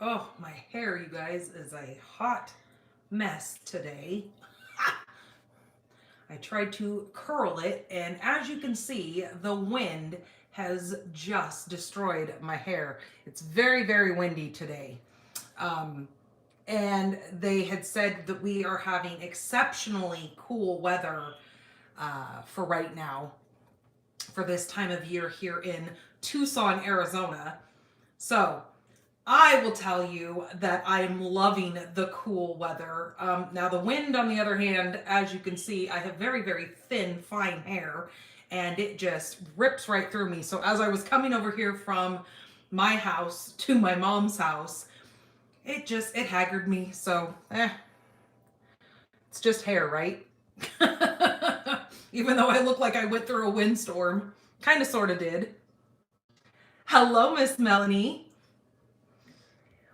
Oh, my hair, you guys, is a hot mess today. I tried to curl it, and as you can see, the wind has just destroyed my hair. It's very, very windy today. Um, and they had said that we are having exceptionally cool weather for right now, for this time of year here in Tucson, Arizona. So I will tell you that I'm loving the cool weather. Now, the wind, on the other hand, as you can see, I have very, very thin, fine hair, and it just rips right through me. So, as I was coming over here from my house to my mom's house, it haggard me. So, it's just hair, right? Even though I look like I went through a windstorm, kind of, sort of did. Hello, Miss Melanie.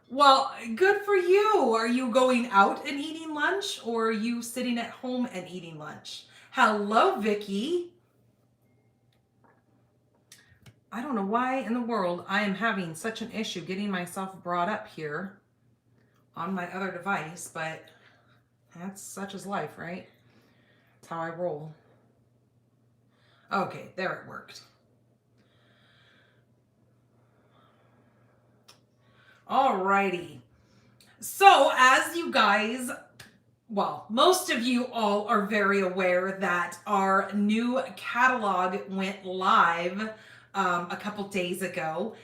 Well, good for you. Are you going out and eating lunch or are you sitting at home and eating lunch? Hello, Vicky. I don't know why in the world I am having such an issue getting myself brought up here on my other device, but that's such as life, right? That's how I roll. Okay, there it worked. Alrighty. So, as you guys, well, most of you all are very aware that our new catalog went live a couple days ago.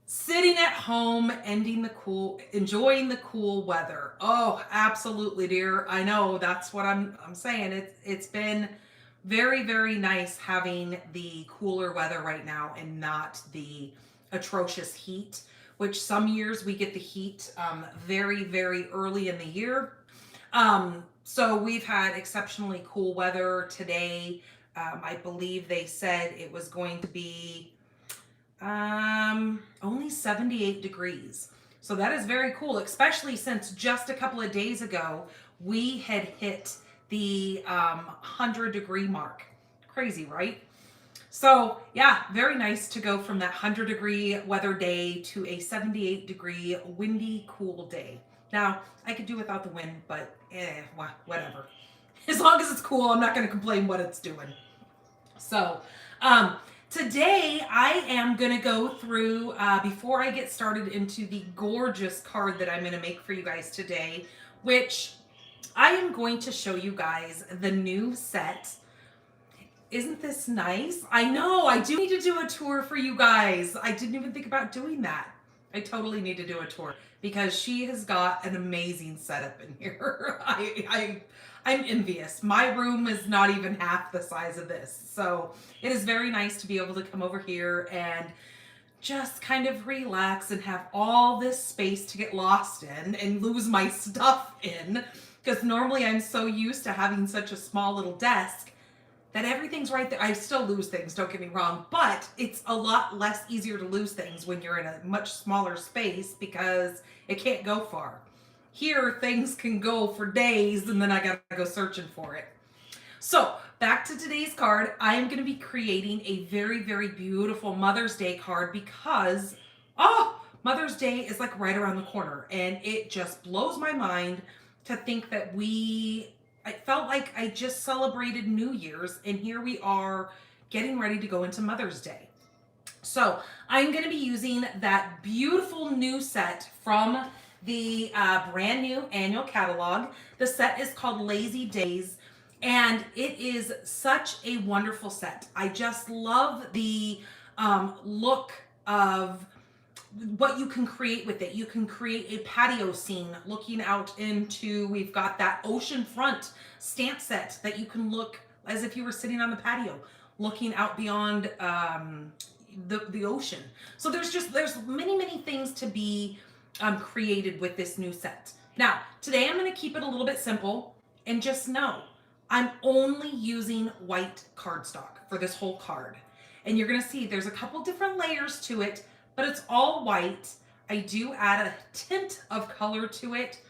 Sitting at home, enjoying the cool weather. Oh, absolutely, dear. I know that's what I'm saying. It's been very, very nice having the cooler weather right now and not the atrocious heat, which some years we get the heat very, very early in the year. So we've had exceptionally cool weather today. I believe they said it was going to be only 78 degrees. So that is very cool, especially since just a couple of days ago we had hit the 100-degree mark. Crazy, right? So, yeah, very nice to go from that 100-degree weather day to a 78-degree windy, cool day. Now, I could do without the wind, but whatever. As long as it's cool, I'm not going to complain what it's doing. So, today I am going to go through, before I get started into the gorgeous card that I'm going to make for you guys today, which I am going to show you guys the new set. Isn't this nice? I know, I do need to do a tour for you guys. I didn't even think about doing that. I totally need to do a tour because she has got an amazing setup in here. I'm envious. My room is not even half the size of this. So it is very nice to be able to come over here and just kind of relax and have all this space to get lost in and lose my stuff in. Because normally I'm so used to having such a small little desk that everything's right there. I still lose things, don't get me wrong, but it's a lot less easier to lose things when you're in a much smaller space because it can't go far. Here, things can go for days and then I gotta go searching for it. So, back to today's card. I am gonna be creating a very, very beautiful Mother's Day card because, Mother's Day is like right around the corner and it just blows my mind to think that I felt like I just celebrated New Year's, and here we are getting ready to go into Mother's Day. So I'm going to be using that beautiful new set from the brand new annual catalog. The set is called Lazy Days, and it is such a wonderful set. I just love the look of what you can create with it. You can create a patio scene looking out into, we've got that ocean front stamp set that you can look as if you were sitting on the patio, looking out beyond the ocean. So there's many, many things to be created with this new set. Now, today I'm going to keep it a little bit simple and just know I'm only using white cardstock for this whole card. And you're going to see there's a couple different layers to it, but it's all white. I do add a tint of color to it,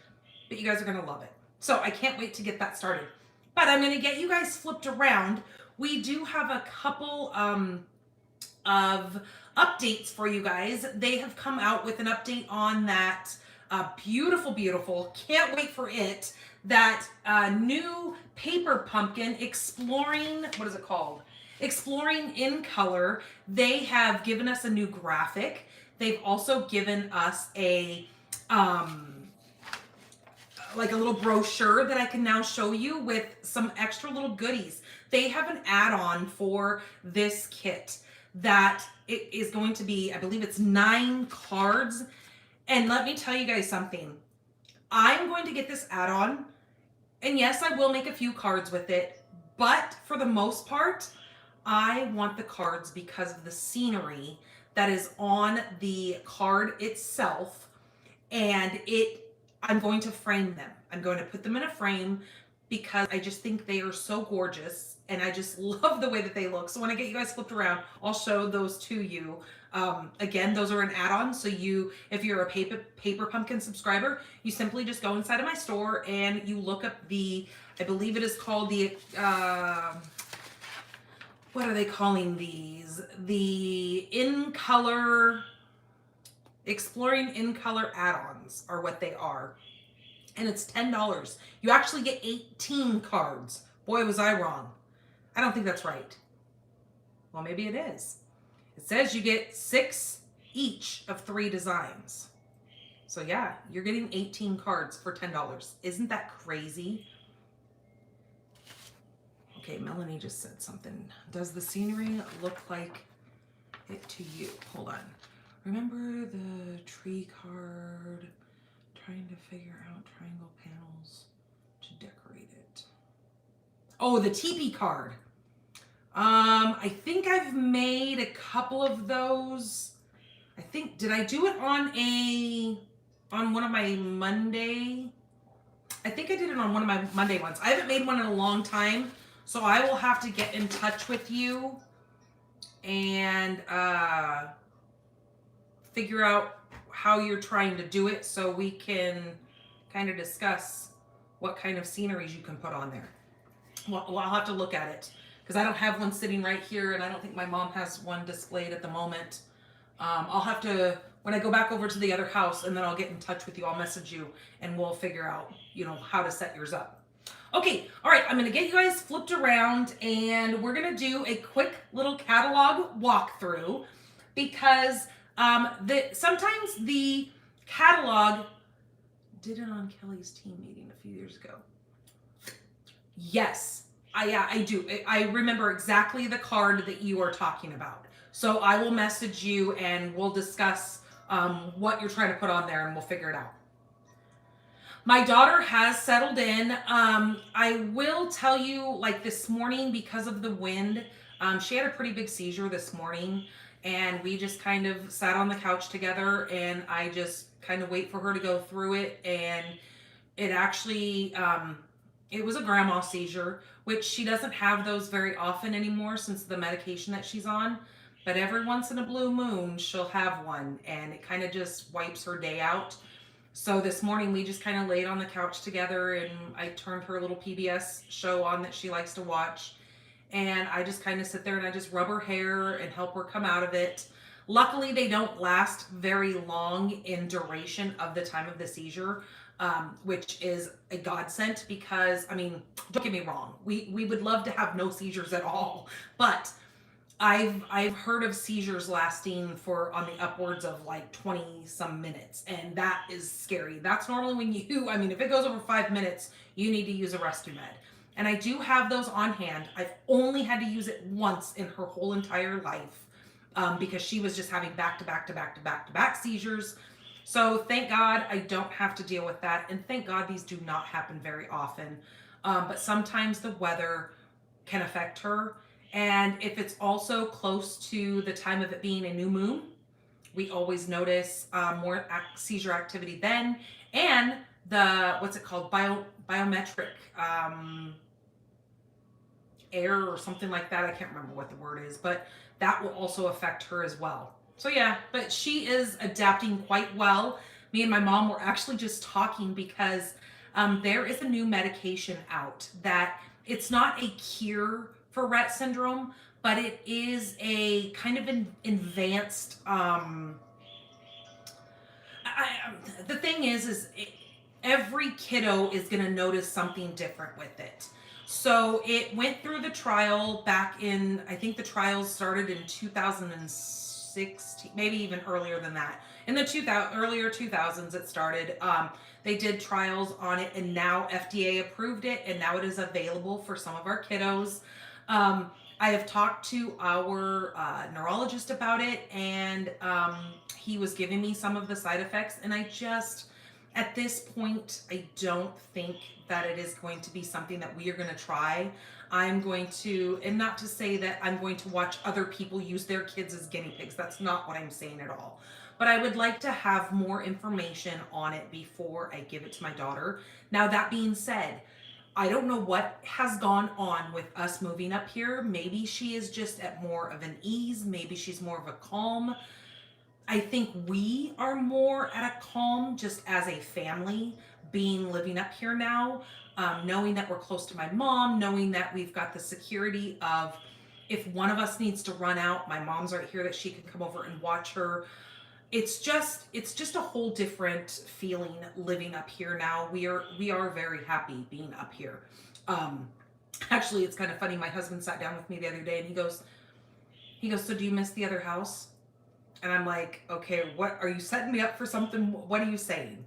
but you guys are going to love it. So I can't wait to get that started. But I'm going to get you guys flipped around. We do have a couple of updates for you guys. They have come out with an update on that beautiful, beautiful, can't wait for it, that new paper pumpkin exploring, what is it called? Exploring in Color. They have given us a new graphic. They've also given us a like a little brochure that I can now show you with some extra little goodies. They have an add-on for this kit that it is going to be, I believe it's 9 cards. And let me tell you guys something. I'm going to get this add-on, and yes, I will make a few cards with it, but for the most part, I want the cards because of the scenery that is on the card itself, and I'm going to frame them. I'm going to put them in a frame because I just think they are so gorgeous, and I just love the way that they look. So when I get you guys flipped around, I'll show those to you. Again, those are an add-on. So if you're a paper pumpkin subscriber, you simply just go inside of my store and you look up I believe it is called the, what are they calling these? The In Color, Exploring In Color add-ons are what they are. And it's $10. You actually get 18 cards. Boy, was I wrong. I don't think that's right. Well, maybe it is. It says you get 6 each of 3 designs. So yeah, you're getting 18 cards for $10. Isn't that crazy? Okay, Melanie just said something. Does the scenery look like it to you? Hold on. Remember the tree card? Trying to figure out triangle panels to decorate it. Oh, the teepee card. I think I've made a couple of those. Did I do it on one of my Monday? I think I did it on one of my Monday ones. I haven't made one in a long time, so I will have to get in touch with you and figure out how you're trying to do it so we can kind of discuss what kind of sceneries you can put on there. Well, I'll have to look at it because I don't have one sitting right here, and I don't think my mom has one displayed at the moment. I'll have to, when I go back over to the other house, and then I'll get in touch with you. I'll message you, and we'll figure out, how to set yours up. Okay, all right, I'm going to get you guys flipped around, and we're going to do a quick little catalog walkthrough because sometimes the catalog did it on Kelly's team meeting a few years ago. Yes, I do. I remember exactly the card that you are talking about. So I will message you and we'll discuss what you're trying to put on there and we'll figure it out. My daughter has settled in. I will tell you, like this morning, because of the wind, she had a pretty big seizure this morning, and we just kind of sat on the couch together, and I just kind of wait for her to go through it. And it actually, it was a grandma seizure, which she doesn't have those very often anymore since the medication that she's on. But every once in a blue moon, she'll have one, and it kind of just wipes her day out. So this morning, we just kind of laid on the couch together, and I turned her little PBS show on that she likes to watch. And I just kind of sit there and I just rub her hair and help her come out of it. Luckily, they don't last very long in duration of the time of the seizure, which is a godsend because, don't get me wrong, we would love to have no seizures at all, but I've heard of seizures lasting for on the upwards of like 20 some minutes, and that is scary. That's normally when if it goes over 5 minutes, you need to use a rescue med. And I do have those on hand. I've only had to use it once in her whole entire life because she was just having back-to-back seizures. So thank God I don't have to deal with that. And thank God these do not happen very often. But sometimes the weather can affect her. And if it's also close to the time of it being a new moon, we always notice more seizure activity then. And the, what's it called? Biometric air or something like that. I can't remember what the word is, but that will also affect her as well. So yeah, but she is adapting quite well. Me and my mom were actually just talking because there is a new medication out that it's not a cure for Rett syndrome, but it is a kind of an advanced. The thing is every kiddo is going to notice something different with it. So it went through the trial back in, I think the trials started in 2016, maybe even earlier than that. In the earlier 2000s it started. They did trials on it, and now FDA approved it, and now it is available for some of our kiddos. I have talked to our neurologist about it, and he was giving me some of the side effects, and I just, at this point, I don't think that it is going to be something that we are going to try. I'm going to, and not to say that I'm going to watch other people use their kids as guinea pigs. That's not what I'm saying at all. But I would like to have more information on it before I give it to my daughter. Now, that being said, I don't know what has gone on with us moving up here. Maybe she is just at more of an ease. Maybe she's more of a calm. I think we are more at a calm just as a family living up here now, knowing that we're close to my mom, knowing that we've got the security of if one of us needs to run out, my mom's right here that she can come over and watch her. It's just a whole different feeling living up here now. We are very happy being up here. Actually, it's kind of funny. My husband sat down with me the other day and he goes, so do you miss the other house? And I'm like, okay, what are you setting me up for something? What are you saying?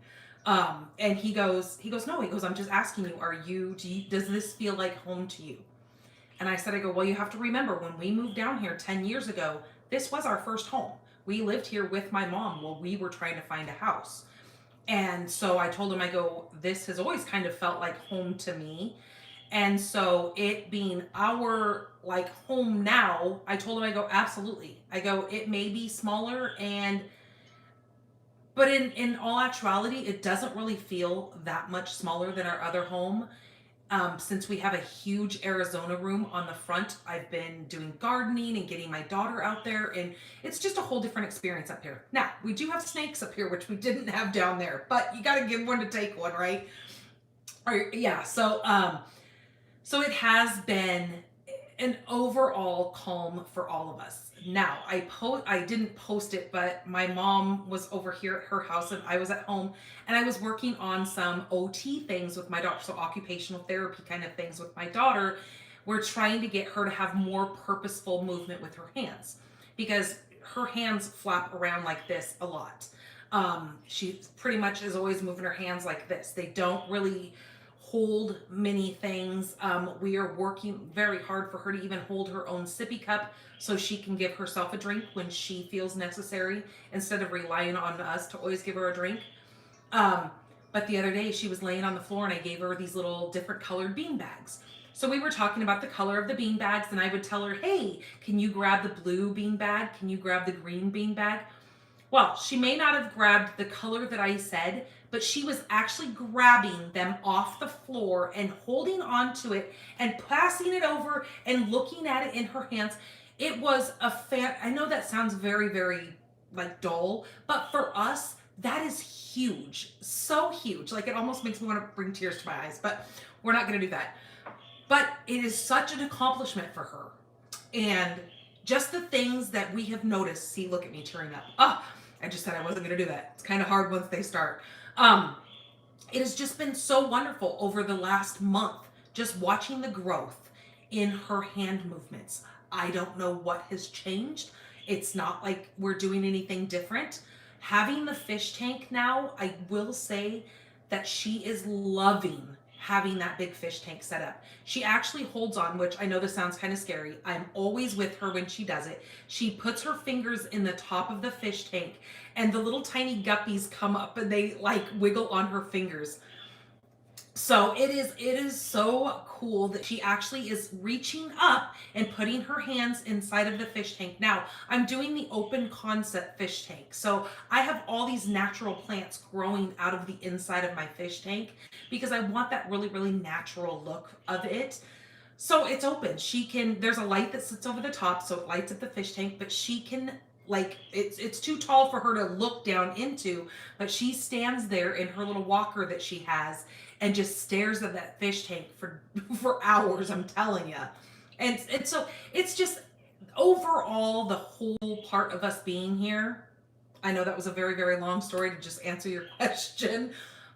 And he goes, no, I'm just asking you, does this feel like home to you? And I said, well, you have to remember when we moved down here 10 years ago, this was our first home. We lived here with my mom while we were trying to find a house. And so I told him, this has always kind of felt like home to me. And so it being our like home now, I told him, absolutely. It may be smaller but in all actuality, it doesn't really feel that much smaller than our other home. Since we have a huge Arizona room on the front, I've been doing gardening and getting my daughter out there, and it's just a whole different experience up here. Now, we do have snakes up here, which we didn't have down there, but you got to give one to take one, right? Yeah, so it has been an overall calm for all of us. Now, I didn't post it, but my mom was over here at her house and I was at home, and I was working on some OT things with my daughter, so occupational therapy kind of things with my daughter. We're trying to get her to have more purposeful movement with her hands because her hands flap around like this a lot. She pretty much is always moving her hands like this. They don't really hold many things. We are working very hard for her to even hold her own sippy cup so she can give herself a drink when she feels necessary instead of relying on us to always give her a drink. But the other day she was laying on the floor and I gave her these little different colored bean bags. So we were talking about the color of the bean bags, and I would tell her, hey, can you grab the blue bean bag? Can you grab the green bean bag? Well, she may not have grabbed the color that I said, but she was actually grabbing them off the floor and holding on to it and passing it over and looking at it in her hands. It was I know that sounds very, very like dull, but for us, that is huge. So huge. Like it almost makes me want to bring tears to my eyes, but we're not going to do that. But it is such an accomplishment for her. And just the things that we have noticed. See, look at me tearing up. Oh, I just said I wasn't going to do that. It's kind of hard once they start. It has just been so wonderful over the last month, just watching the growth in her hand movements. I don't know what has changed. It's not like we're doing anything different. Having the fish tank now, I will say that she is loving having that big fish tank set up. She actually holds on, which I know this sounds kind of scary. I'm always with her when she does it. She puts her fingers in the top of the fish tank and the little tiny guppies come up and they like wiggle on her fingers. So it is so cool that she actually is reaching up and putting her hands inside of the fish tank. Now, I'm doing the open concept fish tank. So I have all these natural plants growing out of the inside of my fish tank because I want that really, really natural look of it. So it's open. There's a light that sits over the top, so it lights up the fish tank, but she can it's too tall for her to look down into, but she stands there in her little walker that she has and just stares at that fish tank for hours, I'm telling you. And so it's just overall the whole part of us being here. I know that was a very, very long story to just answer your question.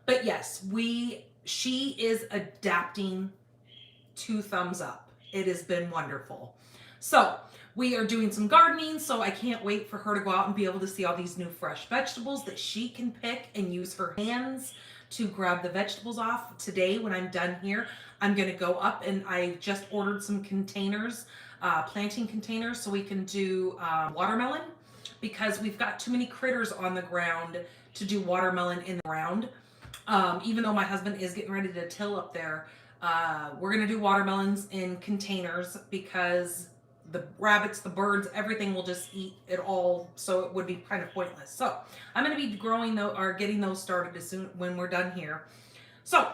But yes, she is adapting to thumbs up. It has been wonderful. So we are doing some gardening, so I can't wait for her to go out and be able to see all these new fresh vegetables that she can pick and use her hands to grab the vegetables off. Today, when I'm done here, I'm gonna go up and I just ordered some containers, planting containers, so we can do watermelon, because we've got too many critters on the ground to do watermelon in the ground. Even though my husband is getting ready to till up there, we're gonna do watermelons in containers because the rabbits, the birds, everything will just eat it all. So it would be kind of pointless. So I'm gonna be growing those or getting those started as soon when we're done here. So,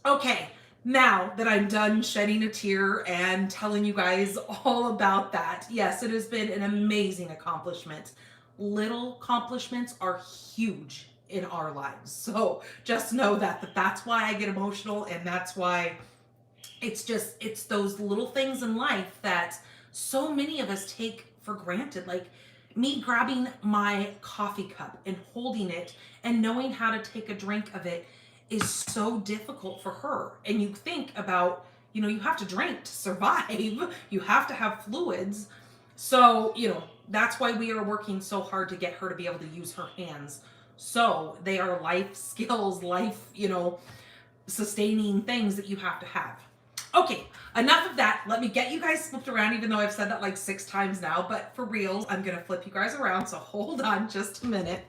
okay. Now that I'm done shedding a tear and telling you guys all about that, yes, it has been an amazing accomplishment. Little accomplishments are huge in our lives. So just know that's why I get emotional, and that's why it's those little things in life that so many of us take for granted. Like me grabbing my coffee cup and holding it and knowing how to take a drink of it is so difficult for her. And you think about, you have to drink to survive. You have to have fluids. So, that's why we are working so hard to get her to be able to use her hands. So they are life skills, sustaining things that you have to have. Okay, enough of that. Let me get you guys flipped around, even though I've said that like 6 times now. But for real, I'm going to flip you guys around. So hold on just a minute.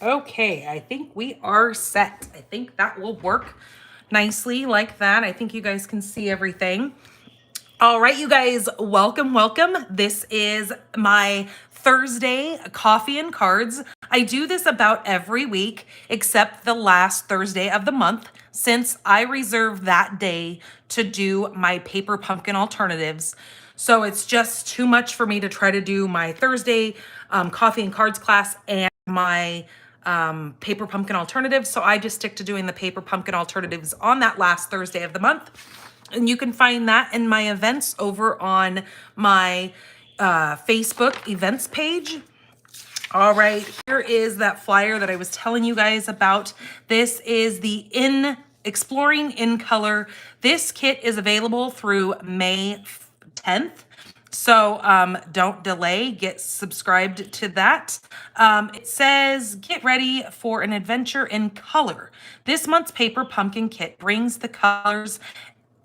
Okay, I think we are set. I think that will work nicely like that. I think you guys can see everything. All right, you guys, welcome, welcome. This is my Thursday coffee and cards. I do this about every week except the last Thursday of the month, since I reserve that day to do my paper pumpkin alternatives. So it's just too much for me to try to do my Thursday coffee and cards class and my paper pumpkin alternatives. So I just stick to doing the paper pumpkin alternatives on that last Thursday of the month. And you can find that in my events over on my Facebook events page. All right, here is that flyer that I was telling you guys about. This is the Exploring in Color. This kit is available through May 10th. So don't delay, get subscribed to that. It says, get ready for an adventure in color. This month's paper pumpkin kit brings the colors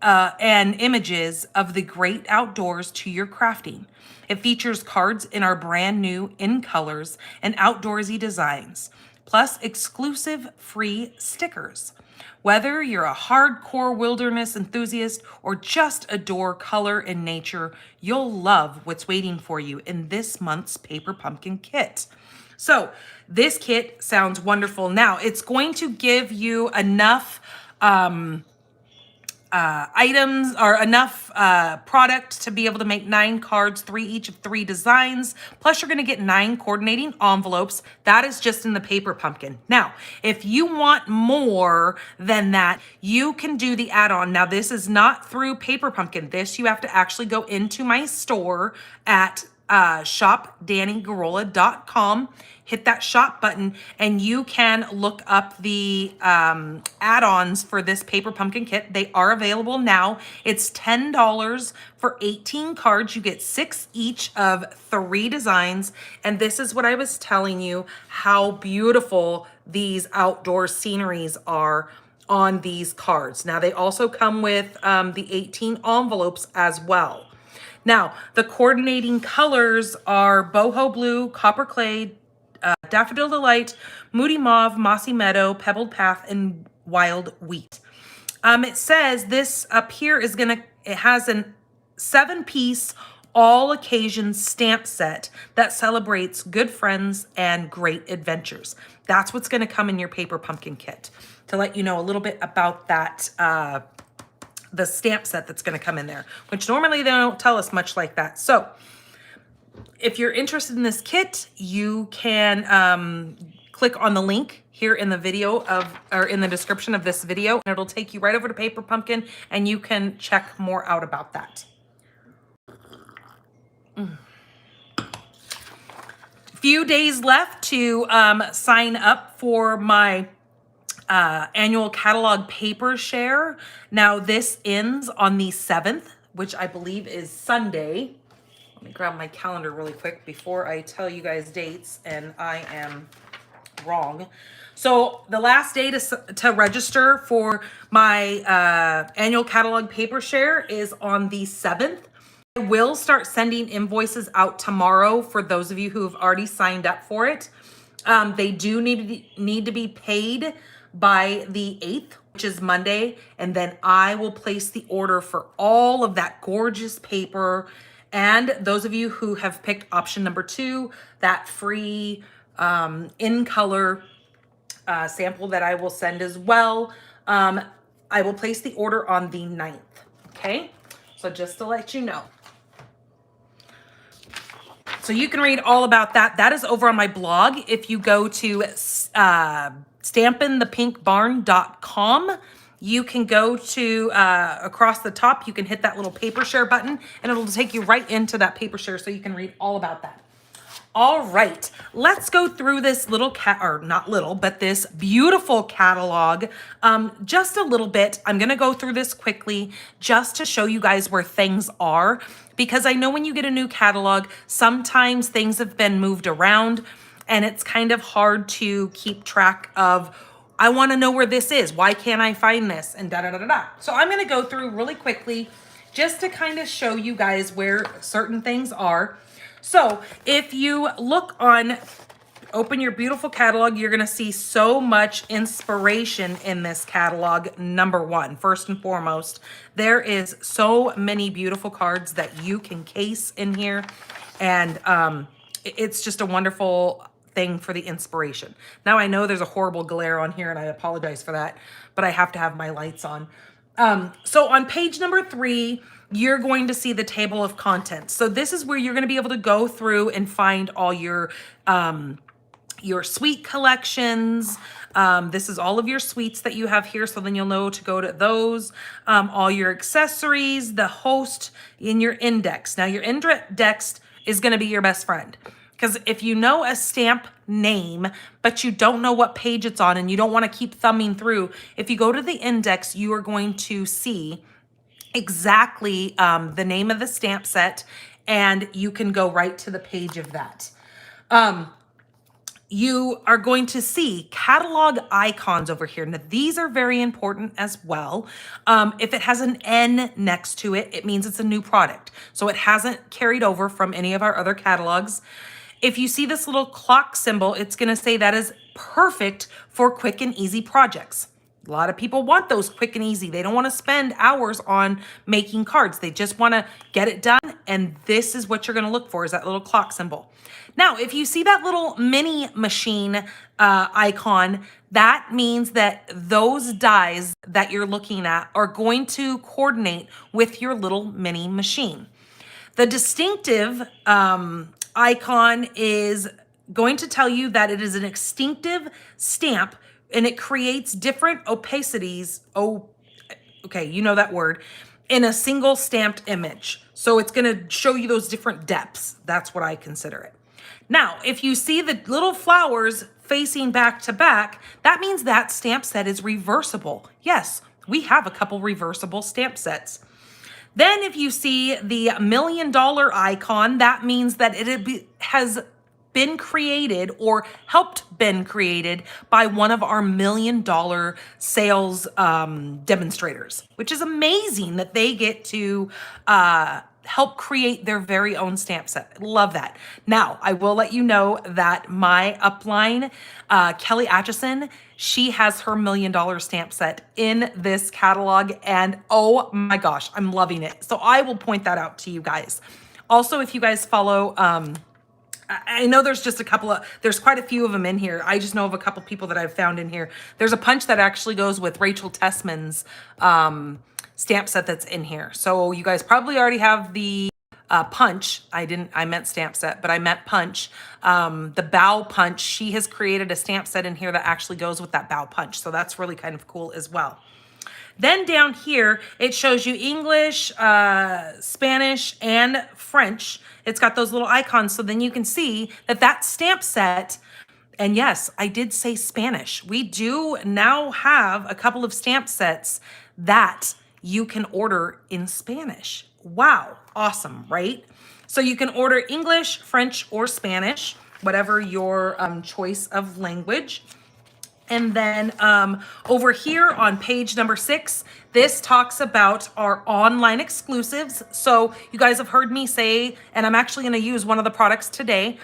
and images of the great outdoors to your crafting. It features cards in our brand new in colors and outdoorsy designs, plus exclusive free stickers. Whether you're a hardcore wilderness enthusiast or just adore color and nature, you'll love what's waiting for you in this month's paper pumpkin kit. So this kit sounds wonderful. Now it's going to give you enough items or enough product to be able to make 9 cards, 3 each of 3 designs. Plus you're going to get 9 coordinating envelopes. That is just in the paper pumpkin. Now, if you want more than that, you can do the add-on. Now, this is not through paper pumpkin. This you have to actually go into my store at shopdannygarola.com. Hit that shop button and you can look up the add-ons for this paper pumpkin kit. They are available now. It's $10 for 18 cards. You get 6 each of 3 designs. And this is what I was telling you, how beautiful these outdoor sceneries are on these cards. Now they also come with the 18 envelopes as well. Now, the coordinating colors are boho blue, copper clay, daffodil delight, moody mauve, mossy meadow, pebbled path, and wild wheat. It says this up here is it has an 7-piece all occasions stamp set that celebrates good friends and great adventures. That's what's going to come in your paper pumpkin kit. To let you know a little bit about that, the stamp set that's going to come in there, which normally they don't tell us much like that. So if you're interested in this kit, you can click on the link here in the video or in the description of this video, and it'll take you right over to Paper Pumpkin, and you can check more out about that. Few days left to sign up for my annual catalog paper share. Now this ends on the 7th, which I believe is Sunday. Let me grab my calendar really quick before I tell you guys dates and I am wrong. So the last day to register for my annual catalog paper share is on the 7th. I will start sending invoices out tomorrow for those of you who have already signed up for it. They do need to be paid by the 8th, which is Monday, and then I will place the order for all of that gorgeous paper. And those of you who have picked option number 2, that free in color sample that I will send as well, I will place the order on the 9th. Okay, so just to let you know. So you can read all about that. That is over on my blog. If you go to stampinthepinkbarn.com, you can go to across the top, you can hit that little paper share button and it'll take you right into that paper share so you can read all about that. All right, let's go through this little this beautiful catalog just a little bit. I'm gonna go through this quickly just to show you guys where things are, because I know when you get a new catalog, sometimes things have been moved around and it's kind of hard to keep track of, I wanna know where this is, why can't I find this, and da-da-da-da-da. So I'm gonna go through really quickly just to kind of show you guys where certain things are. So if you open your beautiful catalog, you're going to see so much inspiration in this catalog. Number one, first and foremost, there is so many beautiful cards that you can case in here. And it's just a wonderful thing for the inspiration. Now I know there's a horrible glare on here and I apologize for that, but I have to have my lights on. So on page number 3, you're going to see the table of contents. So this is where you're going to be able to go through and find all your sweet collections. This is all of your sweets that you have here, so then you'll know to go to those. All your accessories, the host, in your index. Now your index is going to be your best friend, because if you know a stamp name, but you don't know what page it's on and you don't want to keep thumbing through, if you go to the index, you are going to see exactly the name of the stamp set, and you can go right to the page of that. You are going to see catalog icons over here. Now, these are very important as well. If it has an N next to it, it means it's a new product. So it hasn't carried over from any of our other catalogs. If you see this little clock symbol, it's going to say that is perfect for quick and easy projects. A lot of people want those quick and easy. They don't want to spend hours on making cards. They just want to get it done. And this is what you're going to look for, is that little clock symbol. Now, if you see that little mini machine icon, that means that those dies that you're looking at are going to coordinate with your little mini machine. The distinctive icon is going to tell you that it is an distinctive stamp, and it creates different opacities, okay, you know that word, in a single stamped image. So it's gonna show you those different depths. That's what I consider it. Now, if you see the little flowers facing back to back, that means that stamp set is reversible. Yes, we have a couple reversible stamp sets. Then if you see the $1 million icon, that means that it has been created or helped been created by one of our $1 million sales demonstrators, which is amazing that they get to help create their very own stamp set. Love that. Now, I will let you know that my upline, Kelly Atchison, she has her $1 million stamp set in this catalog, and oh my gosh, I'm loving it. So I will point that out to you guys. Also, if you guys follow, I know there's just a couple of, there's quite a few of them in here. I just know of a couple people that I've found in here. There's a punch that actually goes with Rachel Tessman's stamp set that's in here. So you guys probably already have the punch. I meant stamp set, but I meant punch. The bow punch, she has created a stamp set in here that actually goes with that bow punch. So that's really kind of cool as well. Then down here, it shows you English, Spanish, and French. It's got those little icons. So then you can see that that stamp set, and yes, I did say Spanish. We do now have a couple of stamp sets that you can order in Spanish. Wow, awesome, right? So you can order English, French, or Spanish, whatever your choice of language. And then over here on page number 6, this talks about our online exclusives. So you guys have heard me say, and I'm actually going to use one of the products today,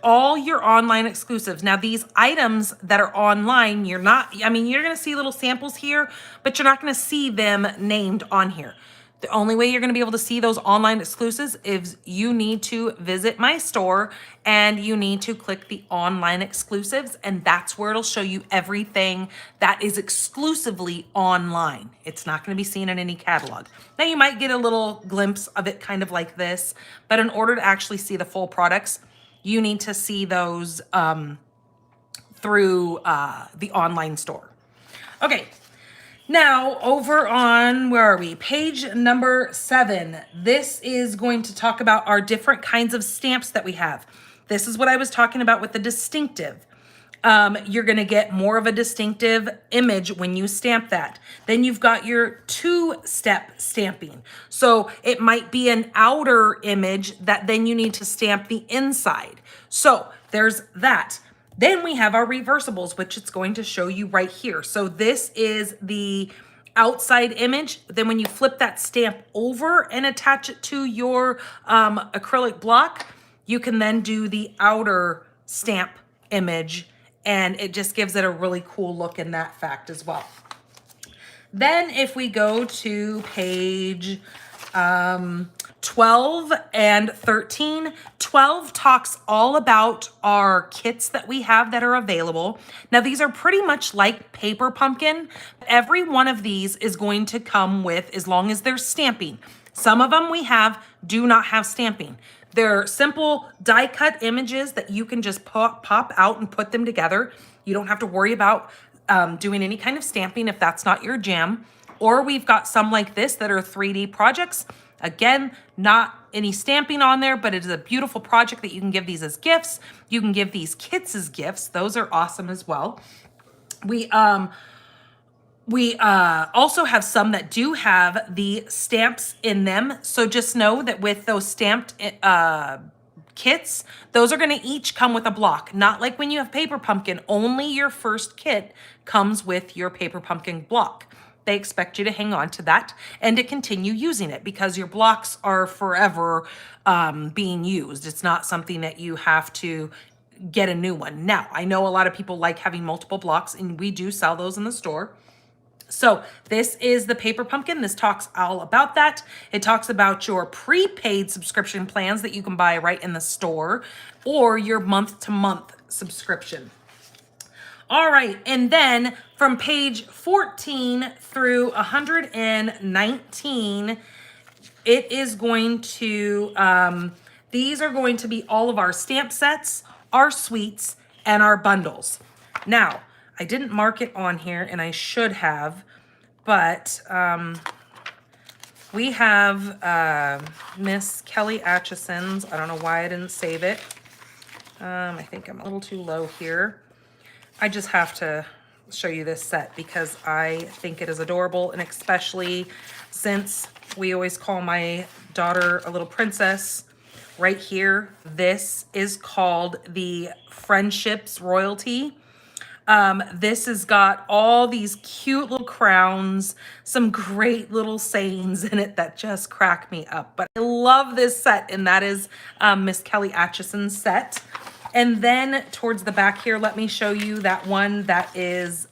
all your online exclusives. Now, these items that are online, you're not, I mean, you're going to see little samples here, but you're not going to see them named on here. The only way you're going to be able to see those online exclusives is you need to visit my store and you need to click the online exclusives, and that's where it'll show you everything that is exclusively online. It's not going to be seen in any catalog. Now you might get a little glimpse of it kind of like this, but in order to actually see the full products, you need to see those through the online store. Okay. Now, over on, where are we? Page number 7. This is going to talk about our different kinds of stamps that we have. This is what I was talking about with the distinctive. You're going to get more of a distinctive image when you stamp that. Then you've got your 2-step stamping. So it might be an outer image that then you need to stamp the inside. So there's that. Then we have our reversibles, which it's going to show you right here. So this is the outside image. Then when you flip that stamp over and attach it to your acrylic block, you can then do the outer stamp image, and it just gives it a really cool look in that fact as well. Then if we go to page 12 and 13. 12 talks all about our kits that we have that are available. Now, these are pretty much like Paper Pumpkin. Every one of these is going to come with, as long as there's stamping. Some of them we have do not have stamping. They're simple die cut images that you can just pop out and put them together. You don't have to worry about doing any kind of stamping if that's not your jam. Or we've got some like this that are 3D projects. Again, not any stamping on there, but it is a beautiful project that you can give these as gifts. You can give these kits as gifts. Those are awesome as well. We also have some that do have the stamps in them. So just know that with those stamped kits, those are going to each come with a block. Not like when you have Paper Pumpkin, only your first kit comes with your Paper Pumpkin block. They expect you to hang on to that and to continue using it because your blocks are forever being used. It's not something that you have to get a new one. Now, I know a lot of people like having multiple blocks, and we do sell those in the store. So this is the Paper Pumpkin. This talks all about that. It talks about your prepaid subscription plans that you can buy right in the store, or your month-to-month subscription. All right, and then from page 14 through 119, it is going to, these are going to be all of our stamp sets, our suites, and our bundles. Now, I didn't mark it on here, and I should have, but we have Miss Kelly Atchison's. I don't know why I didn't save it. I think I'm a little too low here. I just have to show you this set because I think it is adorable, and especially since we always call my daughter a little princess. Right here, this is called the Friendships Royalty. This has got all these cute little crowns, some great little sayings in it that just crack me up. But I love this set, and that is Miss Kelly Atchison's set. And then towards the back here, let me show you that one that is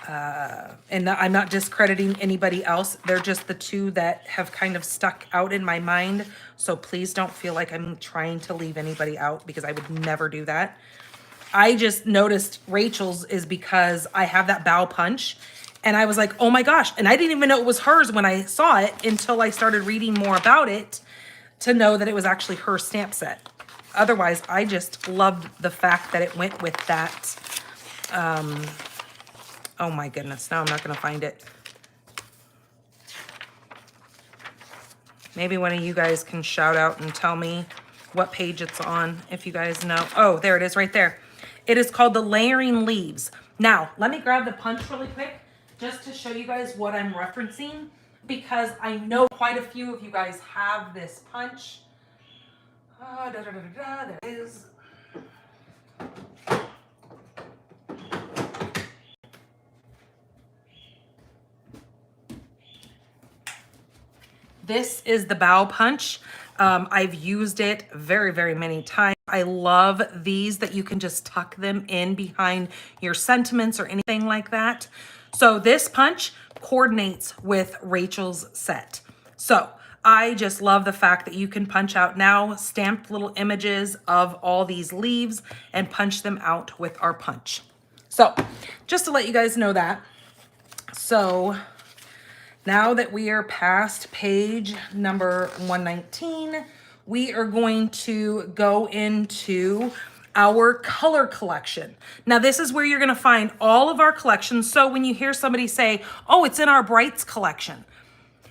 And I'm not discrediting anybody else. They're just the two that have kind of stuck out in my mind. So please don't feel like I'm trying to leave anybody out, because I would never do that. I just noticed Rachel's is because I have that bow punch, and I was like, oh my gosh. And I didn't even know it was hers when I saw it until I started reading more about it to know that it was actually her stamp set. Otherwise, I just loved the fact that it went with that. Oh my goodness, now I'm not going to find it. Maybe one of you guys can shout out and tell me what page it's on, if you guys know. Oh, there it is right there. It is called the Layering Leaves. Now, let me grab the punch really quick just to show you guys what I'm referencing, because I know quite a few of you guys have this punch. There it is. This is the bow punch. I've used it very, very many times. I love these that you can just tuck them in behind your sentiments or anything like that. So this punch coordinates with Rachel's set. So I just love the fact that you can punch out now stamped little images of all these leaves and punch them out with our punch. So just to let you guys know that. So now that we are past page number 119, we are going to go into our color collection. Now, this is where you're going to find all of our collections. So when you hear somebody say, oh, it's in our Brights collection,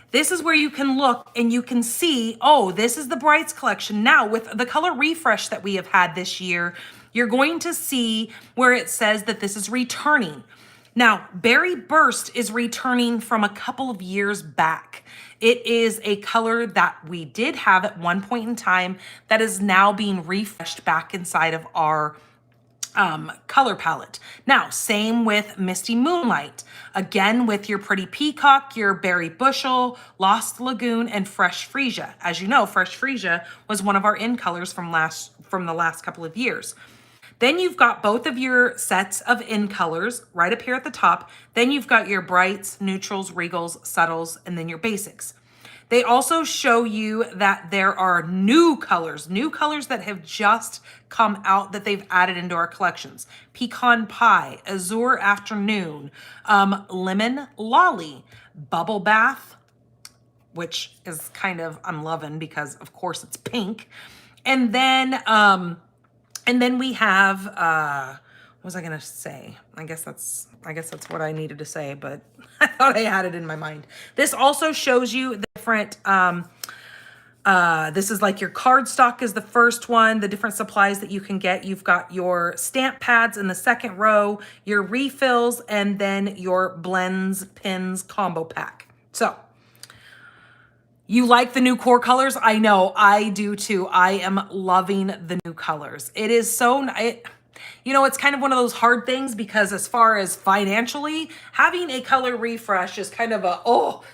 this is where you can look and you can see, oh, this is the Brights collection. Now, with the color refresh that we have had this year, you're going to see where it says that this is returning. Now, Berry Burst is returning from a couple of years back. It is a color that we did have at one point in time that is now being refreshed back inside of our color palette. Now, same with Misty Moonlight. Again, with your Pretty Peacock, your Berry Bushel, Lost Lagoon, and Fresh Freesia. As you know, Fresh Freesia was one of our in colors from the last couple of years. Then you've got both of your sets of in colors right up here at the top. Then you've got your brights, neutrals, regals, subtles, and then your basics. They also show you that there are new colors that have just come out that they've added into our collections. Pecan Pie, Azure Afternoon, Lemon Lolly, Bubble Bath, which is kind of, I'm loving because of course it's pink. And then we have, what was I gonna say? I guess that's what I needed to say, but I thought I had it in my mind. This also shows you the different, this is like your cardstock is the first one, the different supplies that you can get. You've got your stamp pads in the second row, your refills, and then your blends, pins, combo pack. So, you like the new core colors? I know, I do too. I am loving the new colors. It is so, you know, it's kind of one of those hard things because as far as financially, having a color refresh is kind of a,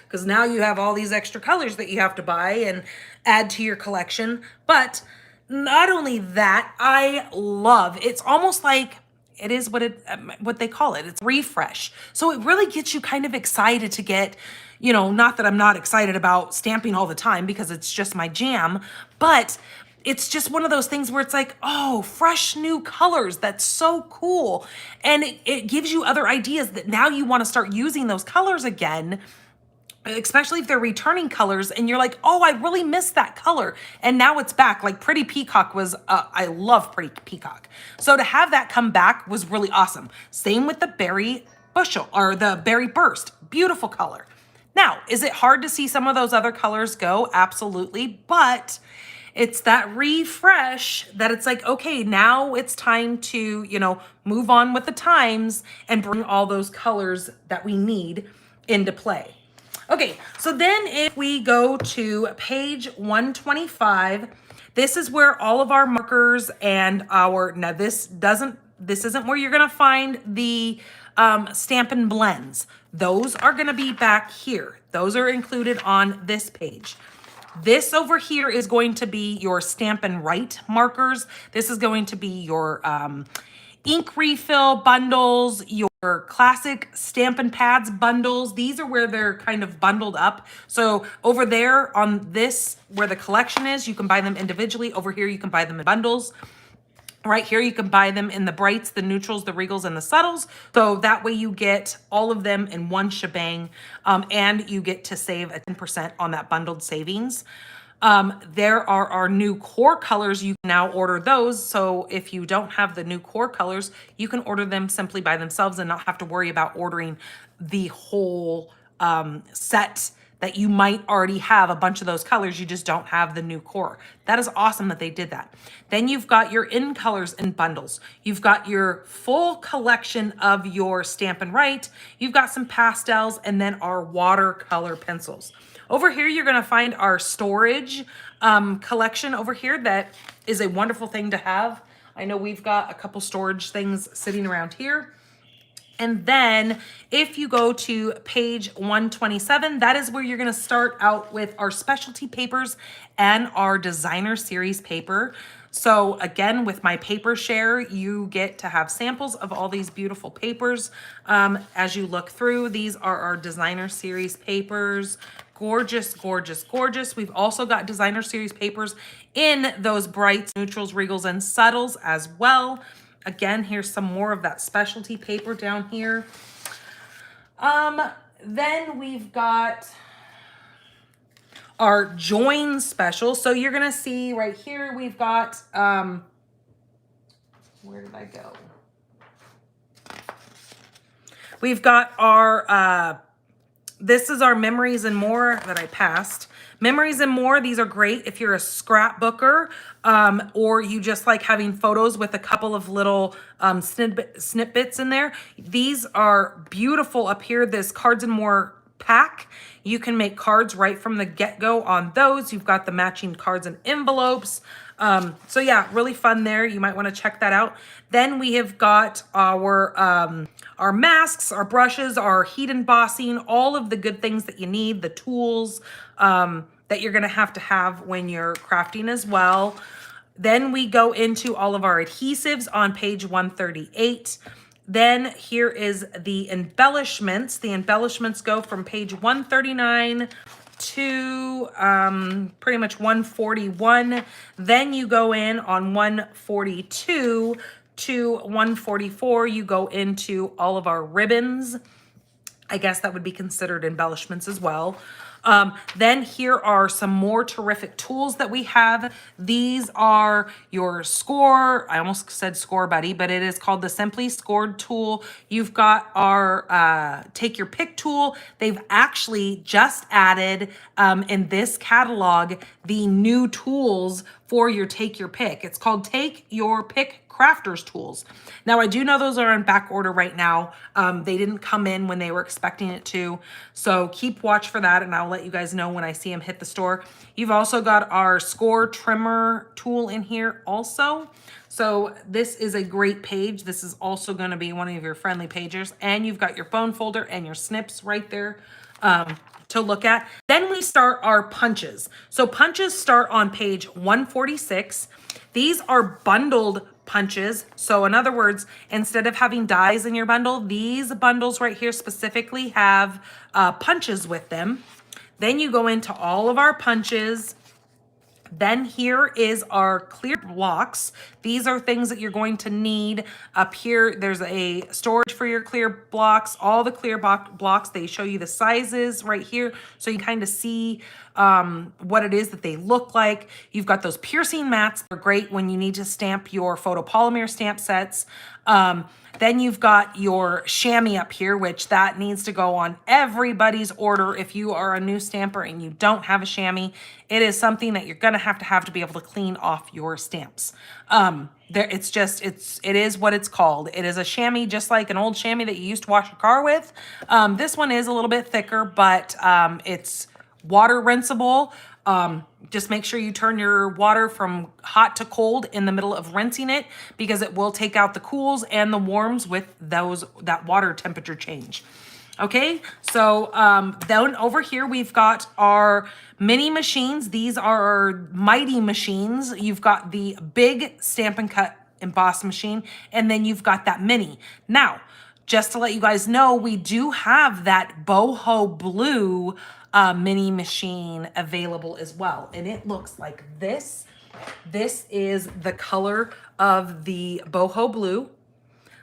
because now you have all these extra colors that you have to buy and add to your collection. But not only that, I love, it's almost like, it is what they call it. It's refresh. So it really gets you kind of excited to get, you know, not that I'm not excited about stamping all the time because it's just my jam, but it's just one of those things where it's like, oh, fresh new colors. That's so cool. And it gives you other ideas that now you want to start using those colors again, especially if they're returning colors and you're like, oh, I really missed that color. And now it's back. Like Pretty Peacock was, I love Pretty Peacock. So to have that come back was really awesome. Same with the Berry Bushel or the Berry Burst. Beautiful color. Now, is it hard to see some of those other colors go? Absolutely. But it's that refresh that it's like, okay, now it's time to, you know, move on with the times and bring all those colors that we need into play. Okay, so then if we go to page 125, this is where all of our markers and now this isn't where you're gonna find the Stampin' Blends. Those are gonna be back here. Those are included on this page. This over here is going to be your Stampin' Write markers. This is going to be your ink refill bundles, your classic Stampin' Pads bundles. These are where they're kind of bundled up. So over there on this, where the collection is, you can buy them individually. Over here, you can buy them in bundles. Right here, you can buy them in the brights, the neutrals, the regals, and the subtles. So that way you get all of them in one shebang, and you get to save a 10% on that bundled savings. There are our new core colors. You can now order those. So if you don't have the new core colors, you can order them simply by themselves and not have to worry about ordering the whole set that you might already have a bunch of those colors. You just don't have the new core. That is awesome that they did that. Then you've got your in colors and bundles. You've got your full collection of your Stampin' Write. You've got some pastels and then our watercolor pencils. Over here, you're gonna find our storage collection over here. That is a wonderful thing to have. I know we've got a couple storage things sitting around here. And then if you go to page 127, that is where you're gonna start out with our specialty papers and our designer series paper. So again, with my paper share, you get to have samples of all these beautiful papers. As you look through, these are our designer series papers. Gorgeous, gorgeous, gorgeous. We've also got designer series papers in those brights, neutrals, regals, and subtles as well. Again, here's some more of that specialty paper down here. Then we've got our join special. So you're gonna see right here, we've got, where did I go? We've got our, this is our Memories and More that I passed. Memories and More, these are great if you're a scrapbooker, or you just like having photos with a couple of little snippets in there. These are beautiful up here, this Cards and More pack. You can make cards right from the get-go on those. You've got the matching cards and envelopes. So yeah, really fun there. You might want to check that out. Then we have got our masks, our brushes, our heat embossing, all of the good things that you need, the tools that you're going to have when you're crafting as well. Then we go into all of our adhesives on page 138. Then here is the embellishments. The embellishments go from page 139 to pretty much 141. Then you go in on 142 to 144. You go into all of our ribbons. I guess that would be considered embellishments as well. Then here are some more terrific tools that we have. These are your score. I almost said score buddy, but it is called the Simply Scored tool. You've got our Take Your Pick tool. They've actually just added in this catalog the new tools for your Take Your Pick. It's called Take Your Pick Crafters Tools. Now, I do know those are in back order right now. They didn't come in when they were expecting it to. So keep watch for that, and I'll let you guys know when I see them hit the store. You've also got our Score Trimmer tool in here also. So this is a great page. This is also going to be one of your friendly pages. And you've got your phone folder and your snips right there to look at. Then we start our punches. So punches start on page 146. These are bundled punches. So in other words, instead of having dies in your bundle, these bundles right here specifically have punches with them. Then you go into all of our punches. Then here is our clear blocks. These are things that you're going to need up here. There's a storage for your clear blocks, all the clear blocks. They show you the sizes right here, so you kind of see what it is that they look like. You've got those piercing mats. They're great when you need to stamp your photopolymer stamp sets. Then you've got your chamois up here, which that needs to go on everybody's order. If you are a new stamper and you don't have a chamois, it is something that you're gonna have to be able to clean off your stamps. It is what it's called. It is a chamois, just like an old chamois that you used to wash your car with. This one is a little bit thicker, but it's water rinsable. Just make sure you turn your water from hot to cold in the middle of rinsing it, because it will take out the cools and the warms with that water temperature change. Okay, so then over here we've got our mini machines. These are our mighty machines. You've got the big Stampin' Cut emboss machine, and then you've got that mini. Now, just to let you guys know, we do have that boho blue mini machine available as well. And it looks like this. This is the color of the boho blue.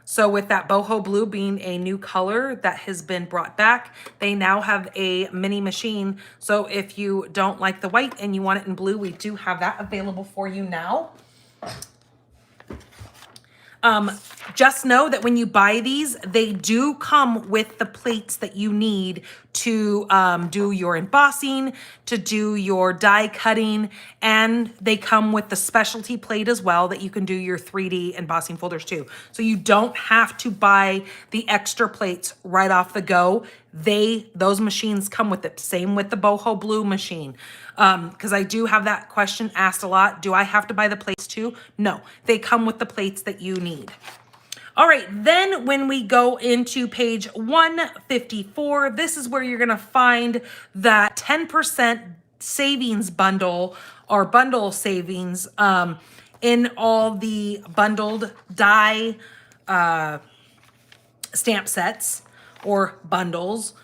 So with that boho blue being a new color that has been brought back, they now have a mini machine. So if you don't like the white and you want it in blue, we do have that available for you now. Just know that when you buy these, they do come with the plates that you need to do your embossing, to do your die cutting, and they come with the specialty plate as well that you can do your 3D embossing folders too. So you don't have to buy the extra plates right off the go. Those machines come with it. Same with the boho blue machine. Because I do have that question asked a lot. Do I have to buy the plates too? No, they come with the plates that you need. All right, then when we go into page 154, this is where you're gonna find that 10% savings bundle or bundle savings in all the bundled die stamp sets or bundles.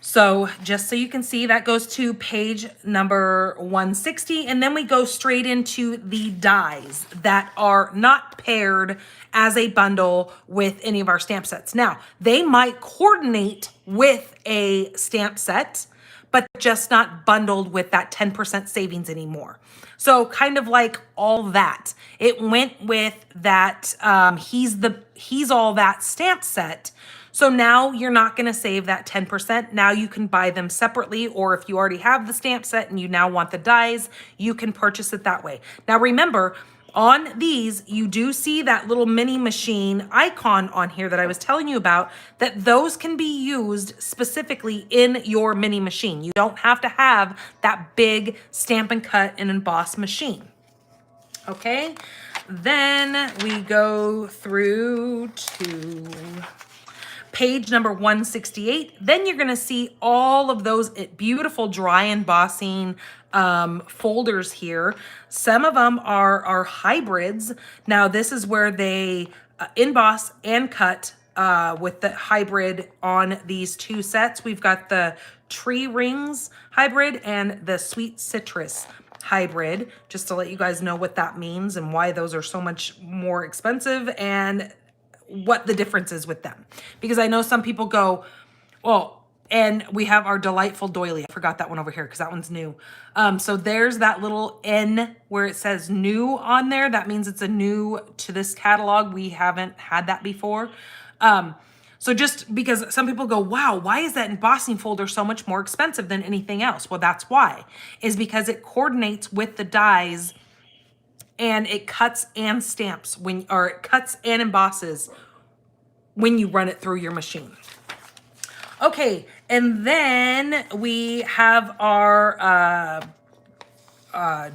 So just so you can see, that goes to page number 160. And then we go straight into the dies that are not paired as a bundle with any of our stamp sets. Now, they might coordinate with a stamp set, but just not bundled with that 10% savings anymore. So kind of like all that. It went with that He's All That stamp set. So now you're not going to save that 10%. Now you can buy them separately, or if you already have the stamp set and you now want the dies, you can purchase it that way. Now remember, on these, you do see that little mini machine icon on here that I was telling you about, that those can be used specifically in your mini machine. You don't have to have that big Stamp and Cut and Emboss machine. Okay, then we go through to page number 168. Then you're going to see all of those beautiful dry embossing folders here. Some of them are hybrids. Now this is where they emboss and cut with the hybrid on these two sets. We've got the Tree Rings hybrid and the Sweet Citrus hybrid, just to let you guys know what that means and why those are so much more expensive and what the difference is with them. Because I know some people go, well, and we have our delightful doily. I forgot that one over here because that one's new. So there's that little N where it says new on there. That means it's a new to this catalog. We haven't had that before. So just because some people go, wow, why is that embossing folder so much more expensive than anything else? Well, that's why, is because it coordinates with the dies and it cuts and stamps or it cuts and embosses when you run it through your machine. Okay, and then we have our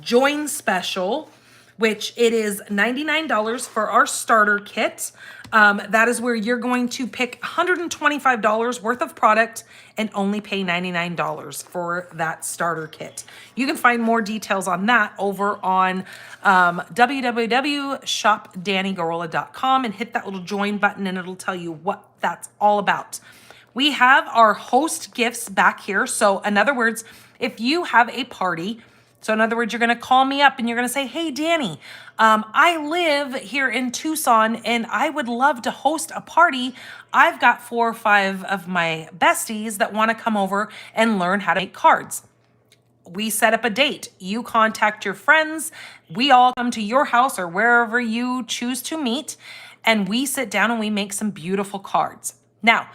join special, which it is $99 for our starter kit. That is where you're going to pick $125 worth of product and only pay $99 for that starter kit. You can find more details on that over on www.shopdannygorola.com and hit that little join button and it'll tell you what that's all about. We have our host gifts back here. So in other words, if you have a party, so in other words, you're going to call me up and you're going to say, hey, Danny, I live here in Tucson and I would love to host a party. I've got 4 or 5 of my besties that want to come over and learn how to make cards. We set up a date. You contact your friends. We all come to your house or wherever you choose to meet, and we sit down and we make some beautiful cards. Now,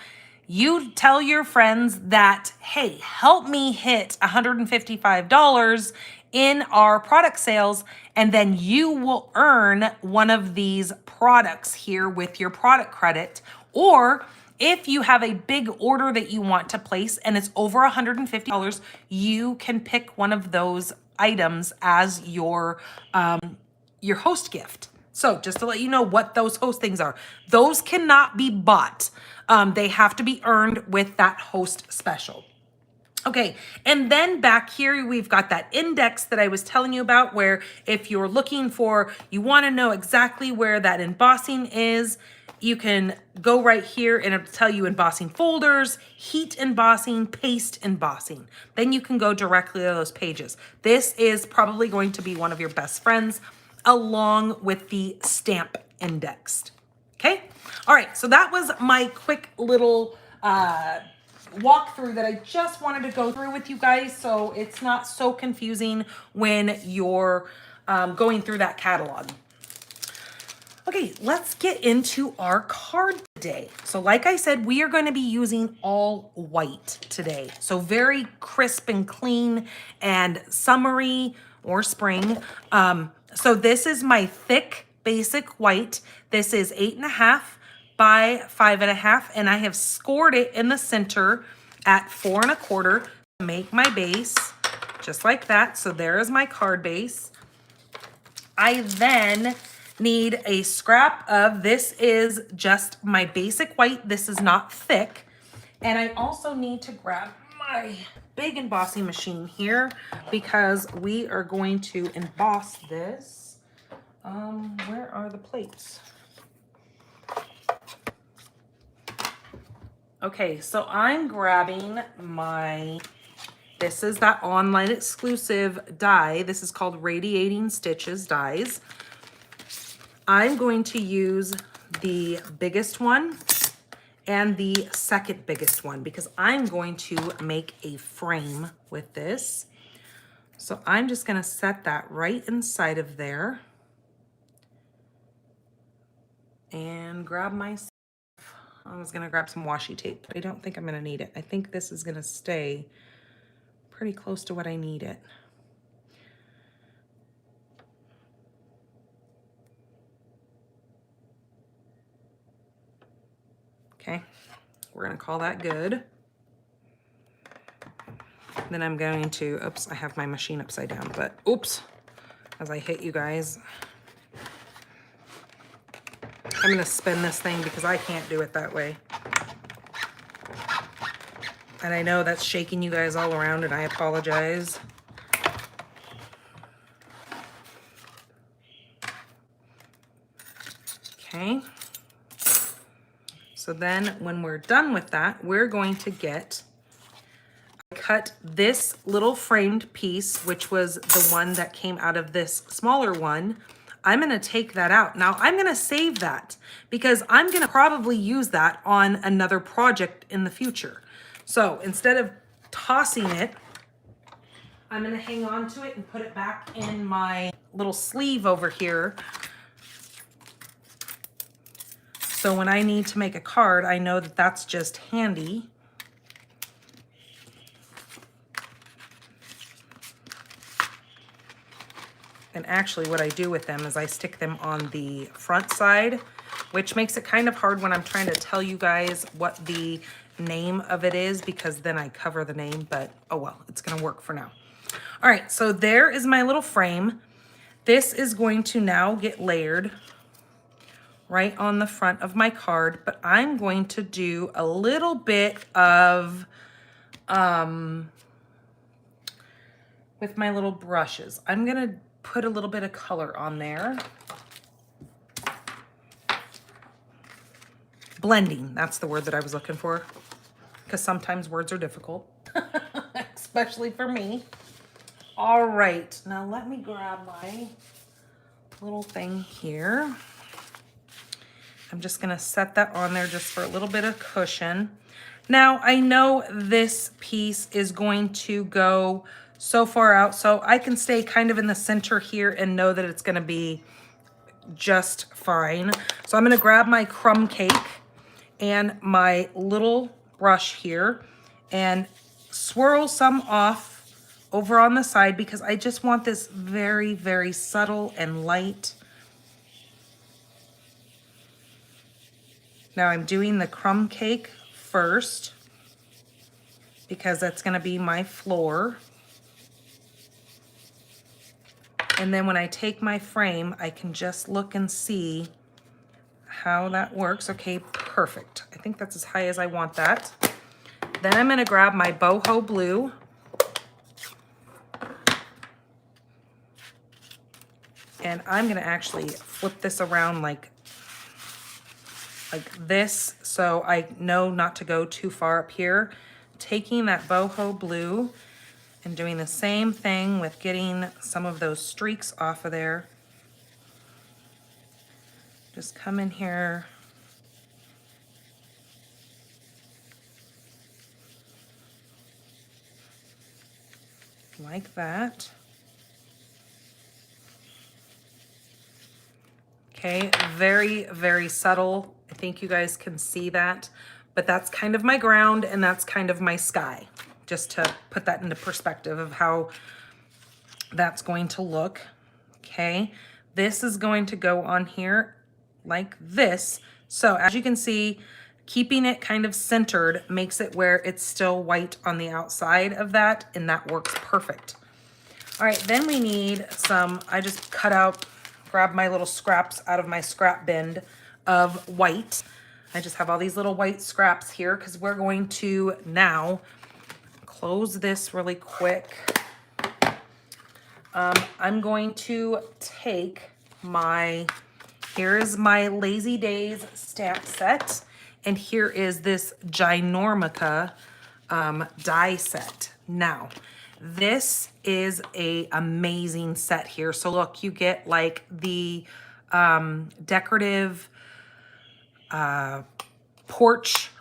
you tell your friends that, hey, help me hit $155 in our product sales, and then you will earn one of these products here with your product credit. Or if you have a big order that you want to place and it's over $150, you can pick one of those items as your host gift. So just to let you know what those host things are, those cannot be bought. They have to be earned with that host special. Okay, and then back here, we've got that index that I was telling you about where if you're looking for, you wanna know exactly where that embossing is, you can go right here and it'll tell you embossing folders, heat embossing, paste embossing. Then you can go directly to those pages. This is probably going to be one of your best friends along with the stamp indexed, okay? All right, so that was my quick little, walkthrough that I just wanted to go through with you guys so it's not so confusing when you're going through that catalog. Okay, let's get into our card today. So like I said, we are going to be using all white today. So very crisp and clean and summery or spring. So this is my thick basic white. This is 8.5 by 5.5, and I have scored it in the center at 4.25 to make my base, just like that. So there is my card base. I then need a scrap of, this is just my basic white. This is not thick. And I also need to grab my big embossing machine here because we are going to emboss this. Where are the plates? Okay, so I'm grabbing my, this is that online exclusive die. This is called Radiating Stitches dies. I'm going to use the biggest one and the second biggest one because I'm going to make a frame with this. So I'm just gonna set that right inside of there and grab my, I was gonna grab some washi tape, but I don't think I'm gonna need it. I think this is gonna stay pretty close to what I need it. Okay, we're gonna call that good. Then I'm going to, oops, I have my machine upside down, but oops, as I hit you guys. I'm gonna spin this thing because I can't do it that way. And I know that's shaking you guys all around and I apologize. Okay. So then when we're done with that, we're going to get, I cut this little framed piece, which was the one that came out of this smaller one. I'm gonna take that out. Now I'm gonna save that because I'm gonna probably use that on another project in the future. So instead of tossing it, I'm gonna hang on to it and put it back in my little sleeve over here. So when I need to make a card, I know that that's just handy. And actually what I do with them is I stick them on the front side, which makes it kind of hard when I'm trying to tell you guys what the name of it is because then I cover the name, but oh well, it's gonna work for now. All right, so there is my little frame. This is going to now get layered right on the front of my card, but I'm going to do a little bit of, with my little brushes, I'm gonna put a little bit of color on there. Blending, that's the word that I was looking for, because sometimes words are difficult, especially for me. All right, now let me grab my little thing here. I'm just gonna set that on there just for a little bit of cushion. Now, I know this piece is going to go so far out, so I can stay kind of in the center here and know that it's gonna be just fine. So I'm gonna grab my crumb cake and my little brush here and swirl some off over on the side because I just want this very, very subtle and light. Now I'm doing the crumb cake first because that's gonna be my floor. And then when I take my frame, I can just look and see how that works. Okay, perfect. I think that's as high as I want that. Then I'm gonna grab my boho blue. And I'm gonna actually flip this around like this so I know not to go too far up here. Taking that boho blue and doing the same thing with getting some of those streaks off of there. Just come in here. Like that. Okay, very, very subtle. I think you guys can see that, but that's kind of my ground and that's kind of my sky, just to put that into perspective of how that's going to look. Okay, this is going to go on here like this. So as you can see, keeping it kind of centered makes it where it's still white on the outside of that, and that works perfect. All right, then we need some, I just grab my little scraps out of my scrap bin of white. I just have all these little white scraps here because we're going to now close this really quick. I'm going to take here is my Lazy Days stamp set, and here is this Ginormica die set. Now, this is a amazing set here. So look, you get like the decorative porch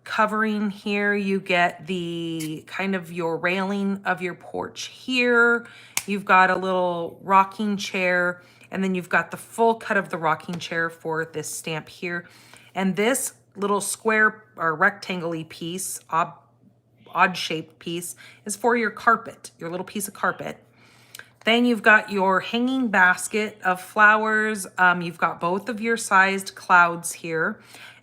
covering here. You get the kind of your railing of your porch here. You've got a little rocking chair, and then you've got the full cut of the rocking chair for this stamp here. And this little square or rectangle-y piece, odd shaped piece, is for your carpet, your little piece of carpet. Then you've got your hanging basket of flowers. You've got both of your sized clouds here.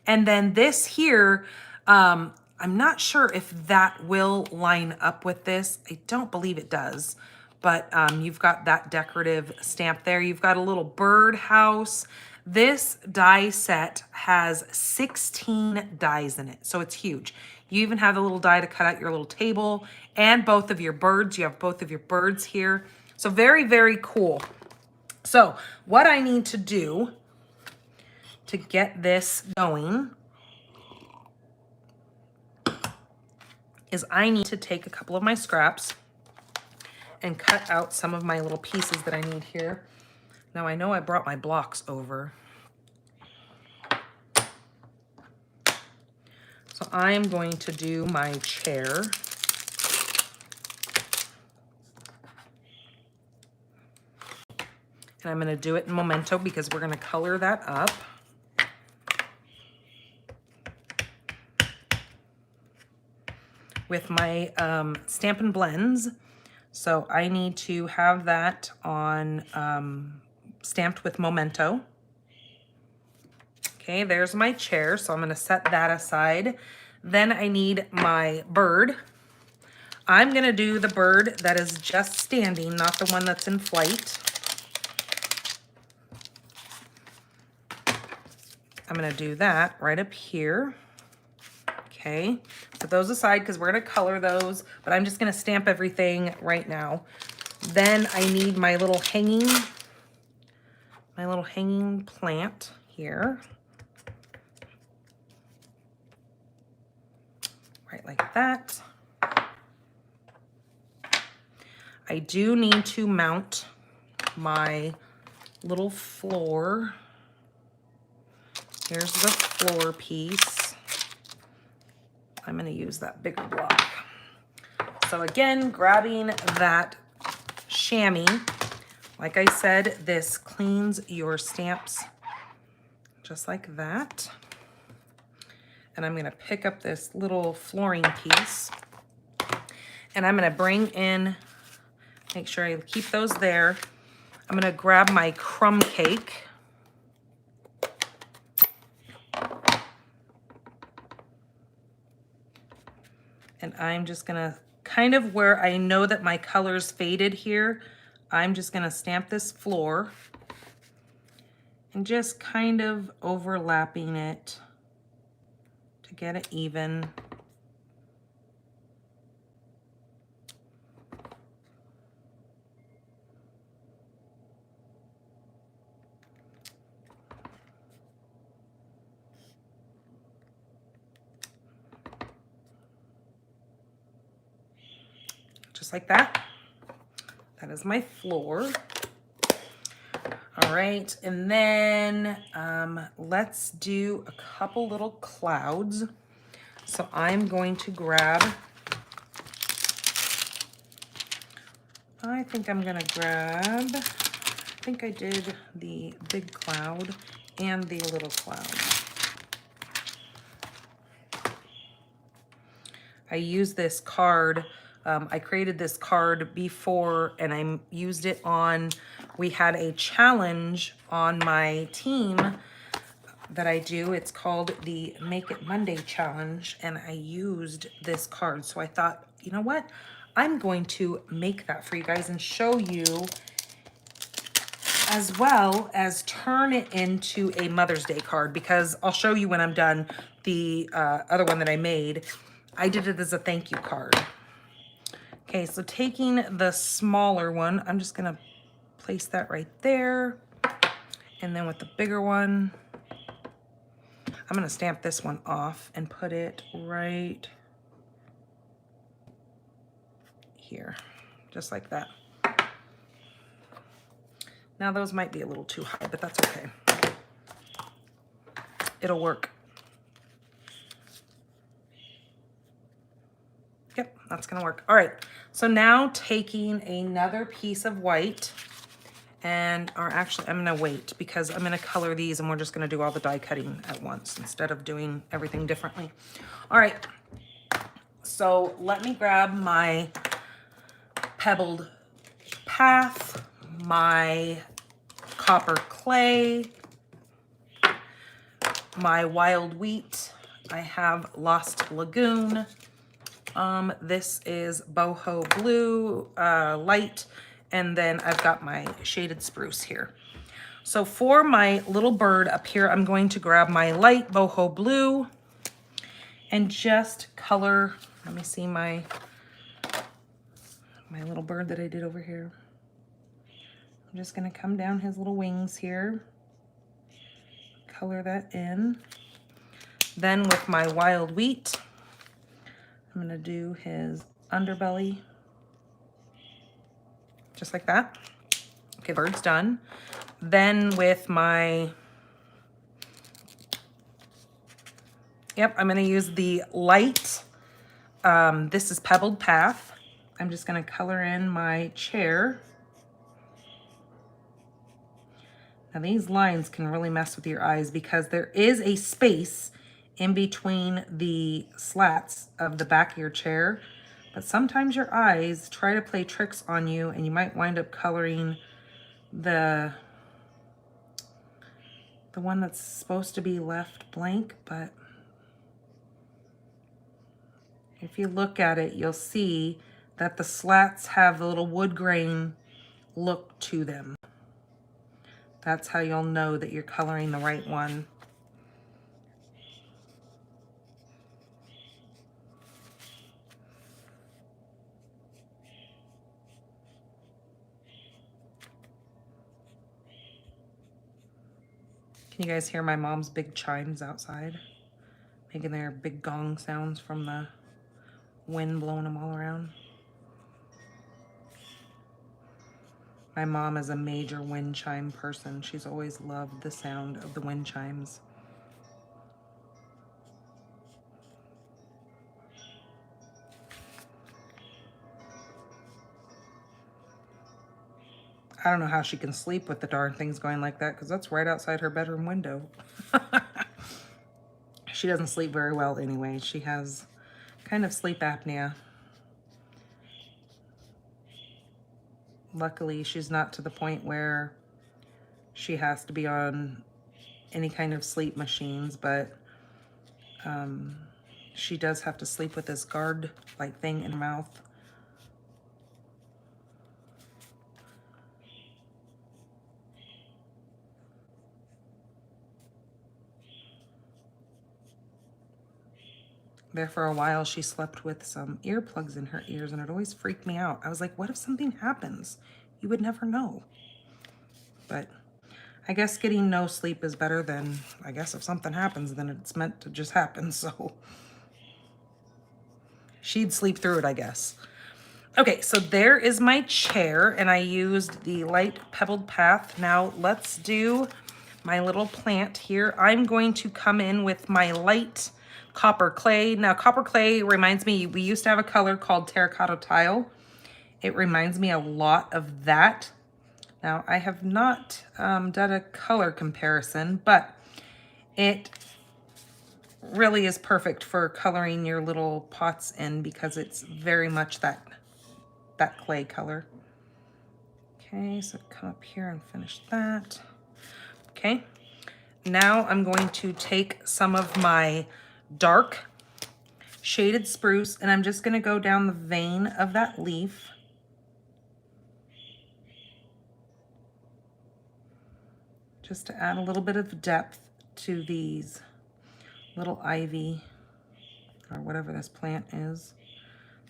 And then this here, I'm not sure if that will line up with this. I don't believe it does, but you've got that decorative stamp there. You've got a little bird house. This die set has 16 dies in it, so it's huge. You even have the little die to cut out your little table and both of your birds. You have both of your birds here. So very, very cool. So what I need to do to get this going is I need to take a couple of my scraps and cut out some of my little pieces that I need here. Now I know I brought my blocks over. So I am going to do my chair. And I'm gonna do it in Memento because we're gonna color that up. With my Stampin' Blends. So I need to have that on stamped with Memento. Okay, there's my chair, so I'm gonna set that aside. Then I need my bird. I'm gonna do the bird that is just standing, not the one that's in flight. I'm gonna do that right up here. Okay, put those aside because we're gonna color those, but I'm just gonna stamp everything right now. Then I need my little hanging plant here. Right like that. I do need to mount my little floor. Here's the floor piece. I'm gonna use that bigger block. So again, grabbing that chamois. Like I said, this cleans your stamps just like that. And I'm gonna pick up this little flooring piece and I'm gonna bring in, make sure I keep those there. I'm gonna grab my crumb cake. And I'm just gonna, kind of where I know that my color's faded here, I'm just gonna stamp this floor and just kind of overlapping it to get it even. just like that. That is my floor. All right, and then let's do a couple little clouds. So I'm going to grab, I think I did the big cloud and the little cloud. I used this card. I created this card before and I used it on, we had a challenge on my team that I do. It's called the Make It Monday Challenge, and I used this card. So I thought, you know what? I'm going to make that for you guys and show you, as well as turn it into a Mother's Day card, because I'll show you when I'm done the other one that I made. I did it as a thank you card. Okay, so taking the smaller one, I'm just gonna place that right there. And then with the bigger one, I'm gonna stamp this one off and put it right here, just like that. Now those might be a little too high, but that's okay. It'll work. Yep, that's gonna work. All right, so now taking another piece of white, and or actually I'm gonna wait because I'm gonna color these and we're just gonna do all the die cutting at once instead of doing everything differently. All right, so let me grab my pebbled path, my copper clay, my wild wheat. I have Lost Lagoon. This is boho blue, light, and then I've got my shaded spruce here. So for my little bird up here, I'm going to grab my light boho blue and just color, let me see my little bird that I did over here. I'm just gonna come down his little wings here, color that in. Then with my wild wheat, I'm gonna do his underbelly, just like that. Okay, bird's done. Then with my, yep, I'm gonna use the light, this is Pebbled Path. I'm just gonna color in my chair. Now these lines can really mess with your eyes because there is a space in between the slats of the back of your chair, but sometimes your eyes try to play tricks on you and you might wind up coloring the one that's supposed to be left blank, but if you look at it, you'll see that the slats have the little wood grain look to them. That's how you'll know that you're coloring the right one. Can you guys hear my mom's big chimes outside? Making their big gong sounds from the wind blowing them all around. My mom is a major wind chime person. She's always loved the sound of the wind chimes. I don't know how she can sleep with the darn things going like that, because that's right outside her bedroom window. She doesn't sleep very well anyway. She has kind of sleep apnea. Luckily, she's not to the point where she has to be on any kind of sleep machines, but she does have to sleep with this guard-like thing in her mouth. There for a while, she slept with some earplugs in her ears, and it always freaked me out. I was like, what if something happens? You would never know. But I guess getting no sleep is better than, I guess if something happens, then it's meant to just happen. So she'd sleep through it, I guess. Okay, so there is my chair, and I used the light pebbled path. Now let's do my little plant here. I'm going to come in with my light copper clay. Now copper clay reminds me, we used to have a color called terracotta tile. It reminds me a lot of that. Now I have not done a color comparison, but it really is perfect for coloring your little pots in because it's very much that clay color. Okay, so come up here and finish that. Okay, now I'm going to take some of my dark shaded spruce and I'm just going to go down the vein of that leaf. Just to add a little bit of depth to these little ivy or whatever this plant is.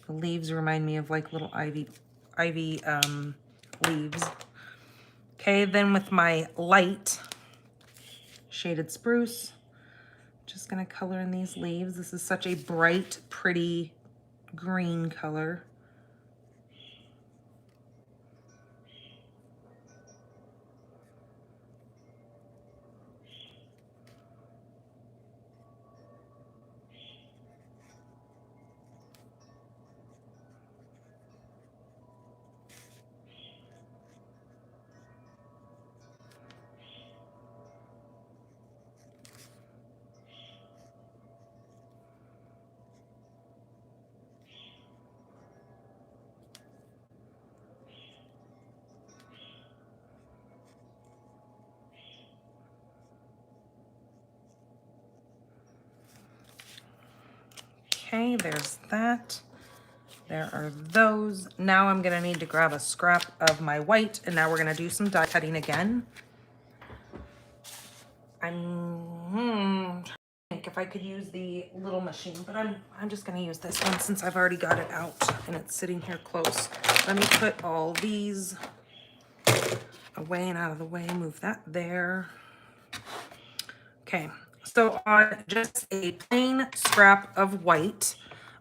The leaves remind me of like little ivy leaves. Okay, then with my light shaded spruce, just gonna color in these leaves. This is such a bright, pretty green color. Okay, there's that. There are those. Now I'm gonna need to grab a scrap of my white, and now we're gonna do some die cutting again. I'm trying to think if I could use the little machine, but I'm just gonna use this one since I've already got it out and it's sitting here close. Let me put all these away and out of the way, move that there. Okay, so on just a plain scrap of white,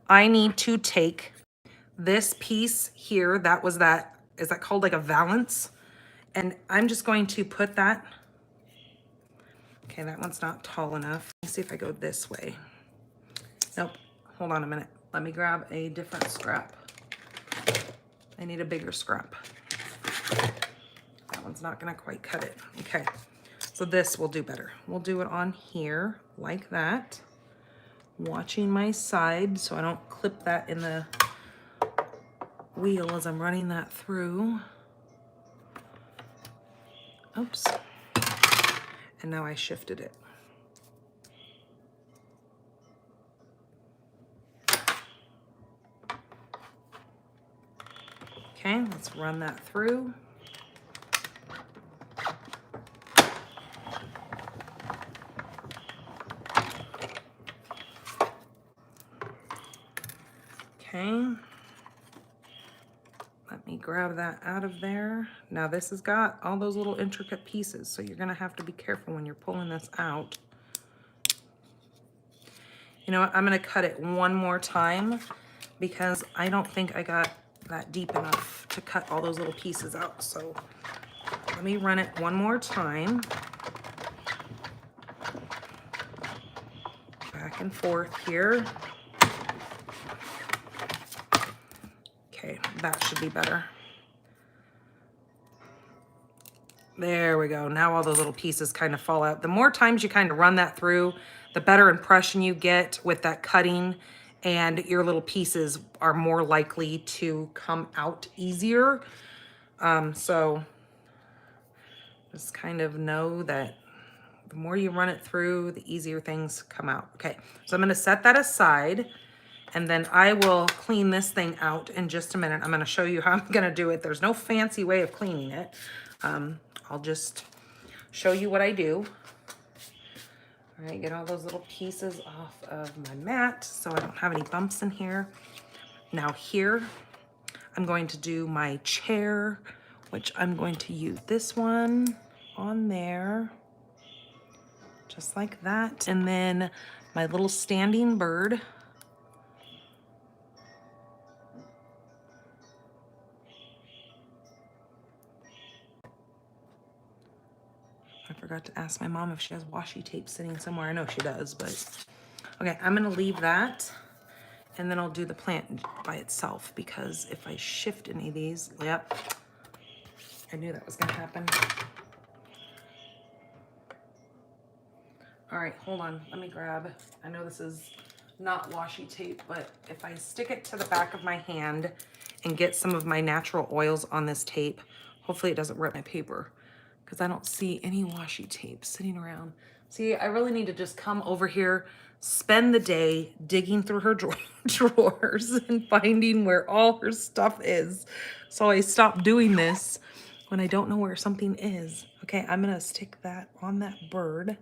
I need to take this piece here, is that called like a valance? And I'm just going to put that, okay, that one's not tall enough. Let me see if I go this way. Nope, hold on a minute. Let me grab a different scrap. I need a bigger scrap. That one's not gonna quite cut it. Okay, so this will do better. We'll do it on here like that. Watching my side so I don't clip that in the wheel as I'm running that through. Oops. And now I shifted it. Okay, let's run that through. Okay. Let me grab that out of there. Now this has got all those little intricate pieces, so you're gonna have to be careful when you're pulling this out. You know what, I'm gonna cut it one more time because I don't think I got that deep enough to cut all those little pieces out. So let me run it one more time. Back and forth here. Okay, that should be better. There we go. Now all those little pieces kind of fall out. The more times you kind of run that through, the better impression you get with that cutting, and your little pieces are more likely to come out easier. So just kind of know that the more you run it through, the easier things come out. Okay, so I'm gonna set that aside, and then I will clean this thing out in just a minute. I'm gonna show you how I'm gonna do it. There's no fancy way of cleaning it. I'll just show you what I do. All right, get all those little pieces off of my mat so I don't have any bumps in here. Now here, I'm going to do my chair, which I'm going to use this one on there, just like that. And then my little standing bird. forgot to ask my mom if she has washi tape sitting somewhere. I know she does, but okay, I'm gonna leave that and then I'll do the plant by itself, because if I shift any of these, yep, I knew that was gonna happen. All right, hold on, let me grab, I know this is not washi tape, but if I stick it to the back of my hand and get some of my natural oils on this tape, hopefully it doesn't rip my paper, because I don't see any washi tape sitting around. See, I really need to just come over here, spend the day digging through her drawers and finding where all her stuff is. So I stop doing this when I don't know where something is. Okay, I'm gonna stick that on that bird.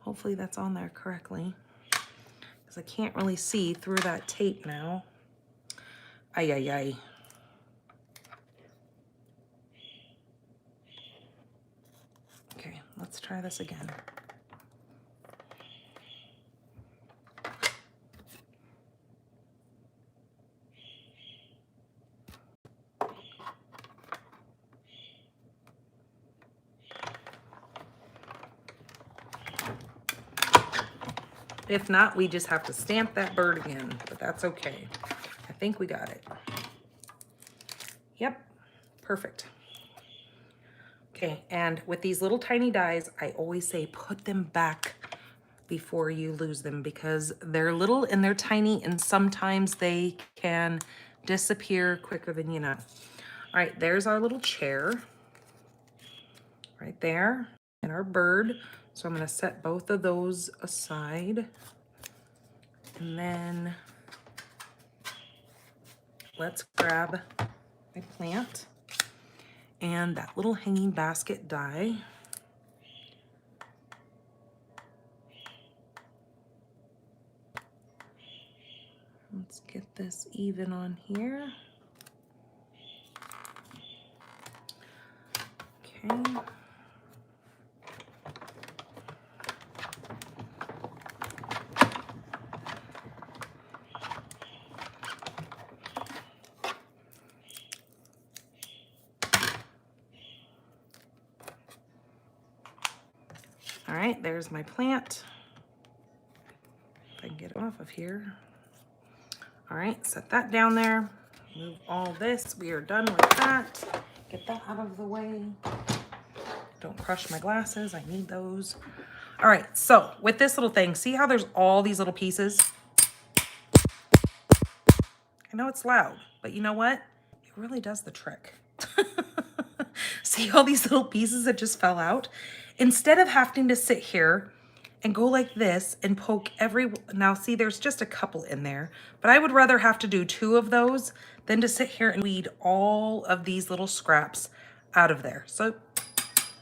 Hopefully that's on there correctly, because I can't really see through that tape now. Ay, ay, ay. Okay, let's try this again. If not, we just have to stamp that bird again, but that's okay. I think we got it. Yep, perfect. Okay, and with these little tiny dies, I always say put them back before you lose them, because they're little and they're tiny, and sometimes they can disappear quicker than you know. All right, there's our little chair right there, and our bird. So I'm gonna set both of those aside. And then let's grab my plant and that little hanging basket die. Let's get this even on here. Okay. All right, there's my plant. If I can get it off of here. All right, set that down there. Move all this. We are done with that. Get that out of the way. Don't crush my glasses. I need those. All right, so with this little thing, see how there's all these little pieces? I know it's loud, but you know what? It really does the trick. See all these little pieces that just fell out? Instead of having to sit here and go like this and poke every, now see there's just a couple in there, but I would rather have to do 2 of those than to sit here and weed all of these little scraps out of there. So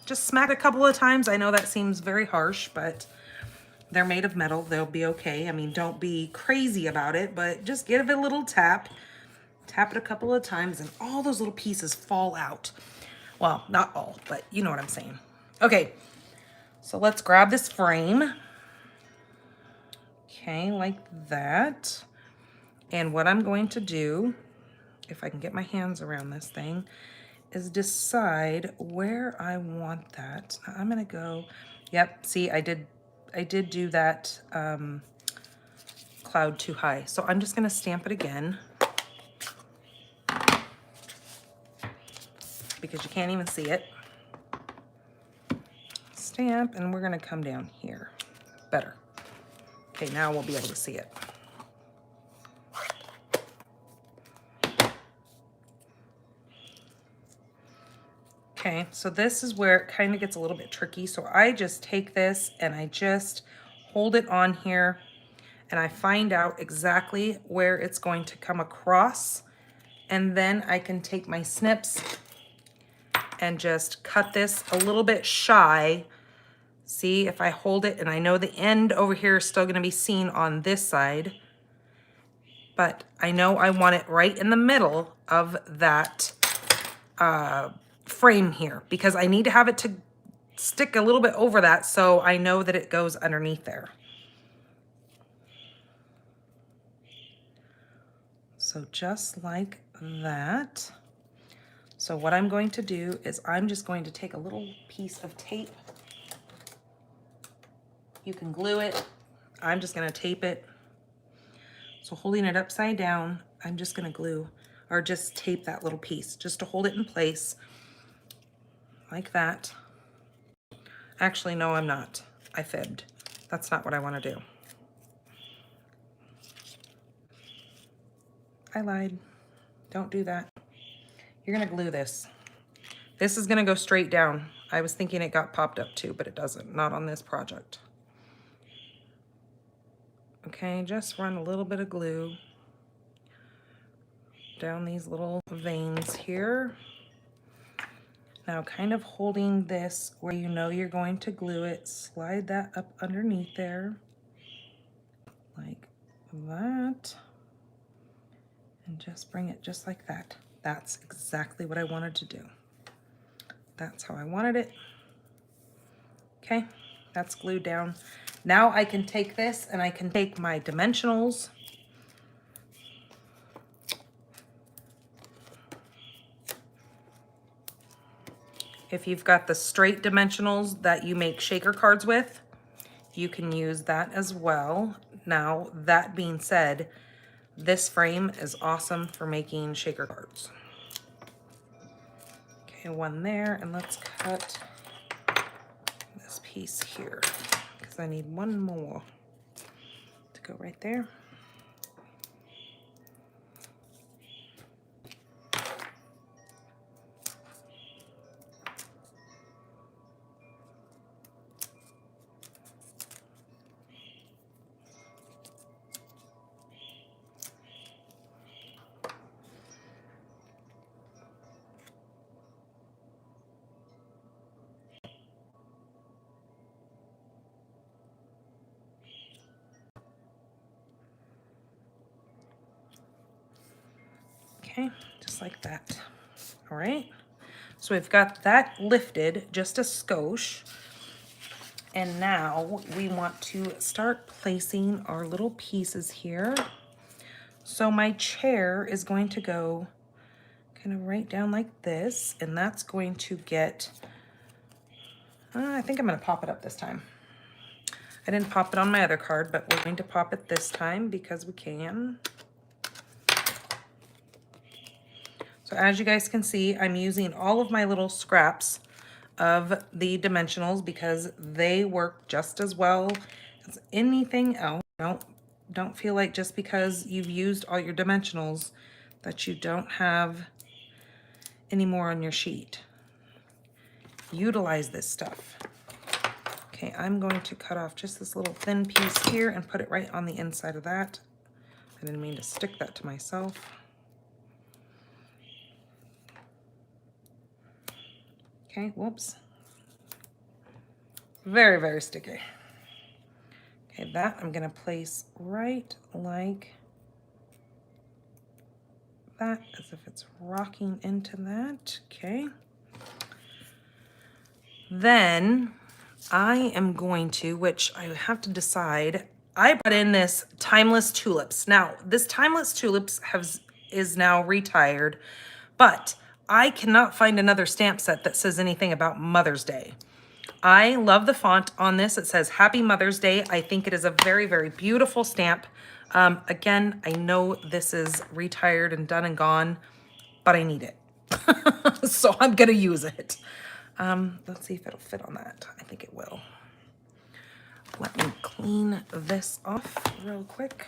just smack a couple of times. I know that seems very harsh, but they're made of metal. They'll be okay. I mean, don't be crazy about it, but just give it a little tap. Tap it a couple of times and all those little pieces fall out. Well, not all, but you know what I'm saying. Okay, so let's grab this frame. Okay, like that. And what I'm going to do, if I can get my hands around this thing, is decide where I want that. I'm gonna go, yep, see, I did do that cloud too high. So I'm just gonna stamp it again, because you can't even see it. Stamp, and we're gonna come down here. Better. Okay, now we'll be able to see it. Okay, so this is where it kind of gets a little bit tricky. So I just take this and I just hold it on here, and I find out exactly where it's going to come across. And then I can take my snips and just cut this a little bit shy. See, if I hold it, and I know the end over here is still gonna be seen on this side, but I know I want it right in the middle of that frame here, because I need to have it to stick a little bit over that so I know that it goes underneath there. So just like that. So what I'm going to do is I'm just going to take a little piece of tape. You can glue it. I'm just going to tape it. So holding it upside down, I'm just going to glue or just tape that little piece just to hold it in place like that. Actually, no, I'm not. I fibbed. That's not what I want to do. I lied. Don't do that. You're going to glue this. This is going to go straight down. I was thinking it got popped up too, but it doesn't. Not on this project. Okay, just run a little bit of glue down these little veins here. Now kind of holding this where you know you're going to glue it, slide that up underneath there like that, and just bring it just like that. That's exactly what I wanted to do. That's how I wanted it. Okay, that's glued down. Now I can take this and I can take my dimensionals. If you've got the straight dimensionals that you make shaker cards with, you can use that as well. Now, that being said, this frame is awesome for making shaker cards. Okay, one there, and let's cut this piece here because I need one more to go right there. Okay, just like that. All right, so we've got that lifted just a skosh. And now we want to start placing our little pieces here. So my chair is going to go kind of right down like this, and that's going to get, I think I'm going to pop it up this time. I didn't pop it on my other card, but we're going to pop it this time because we can. So as you guys can see, I'm using all of my little scraps of the dimensionals because they work just as well as anything else. Don't feel like just because you've used all your dimensionals that you don't have any more on your sheet. Utilize this stuff. Okay, I'm going to cut off just this little thin piece here and put it right on the inside of that. I didn't mean to stick that to myself. Okay, whoops. Very, very sticky. Okay, that I'm gonna place right like that, as if it's rocking into that. Okay. Then I am going to, which I have to decide, I brought in this Timeless Tulips. Now, this Timeless Tulips is now retired, but I cannot find another stamp set that says anything about Mother's Day. I love the font on this. It says Happy Mother's Day. I think it is a very, very beautiful stamp. Again, I know this is retired and done and gone, but I need it. So I'm gonna use it. Let's see if it'll fit on that. I think it will. Let me clean this off real quick.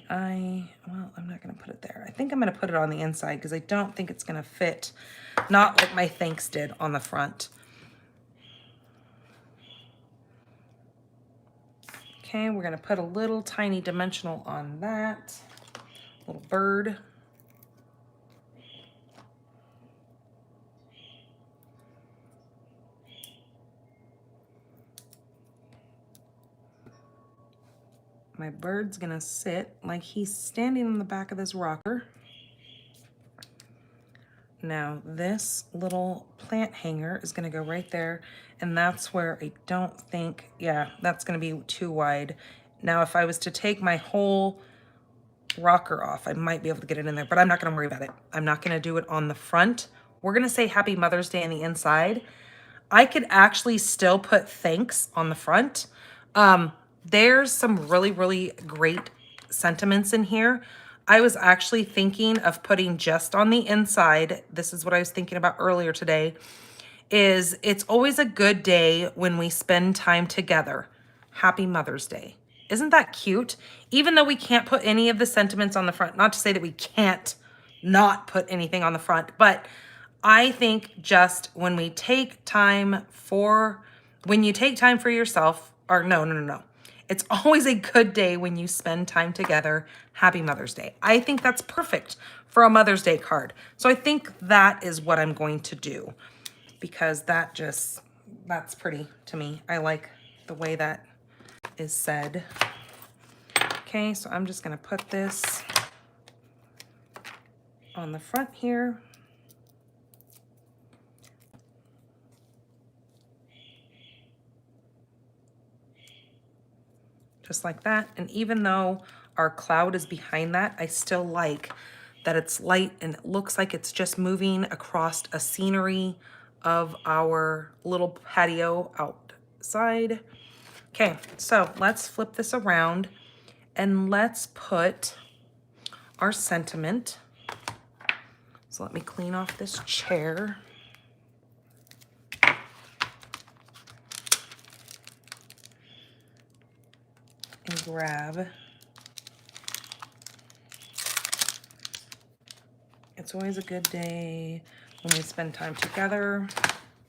And well, I'm not gonna put it there. I think I'm gonna put it on the inside because I don't think it's gonna fit, not like my thanks did on the front. Okay, we're gonna put a little tiny dimensional on that, little bird. My bird's gonna sit like he's standing on the back of this rocker. Now this little plant hanger is gonna go right there, and that's where I don't think, yeah, that's gonna be too wide. Now, if I was to take my whole rocker off, I might be able to get it in there, but I'm not gonna worry about it. I'm not gonna do it on the front. We're gonna say Happy Mother's Day on the inside. I could actually still put thanks on the front. There's some really, really great sentiments in here. I was actually thinking of putting just on the inside. This is what I was thinking about earlier today, is it's always a good day when we spend time together. Happy Mother's Day. Isn't that cute? Even though we can't put any of the sentiments on the front, not to say that we can't not put anything on the front, but I think just when we take time for, when you take time for yourself, or no. It's always a good day when you spend time together. Happy Mother's Day. I think that's perfect for a Mother's Day card. So I think that is what I'm going to do, because that's pretty to me. I like the way that is said. Okay, so I'm just gonna put this on the front here. Just like that. And even though our cloud is behind that, I still like that it's light and it looks like it's just moving across a scenery of our little patio outside. Okay, so let's flip this around and let's put our sentiment. So let me clean off this chair. And grab. It's always a good day when we spend time together.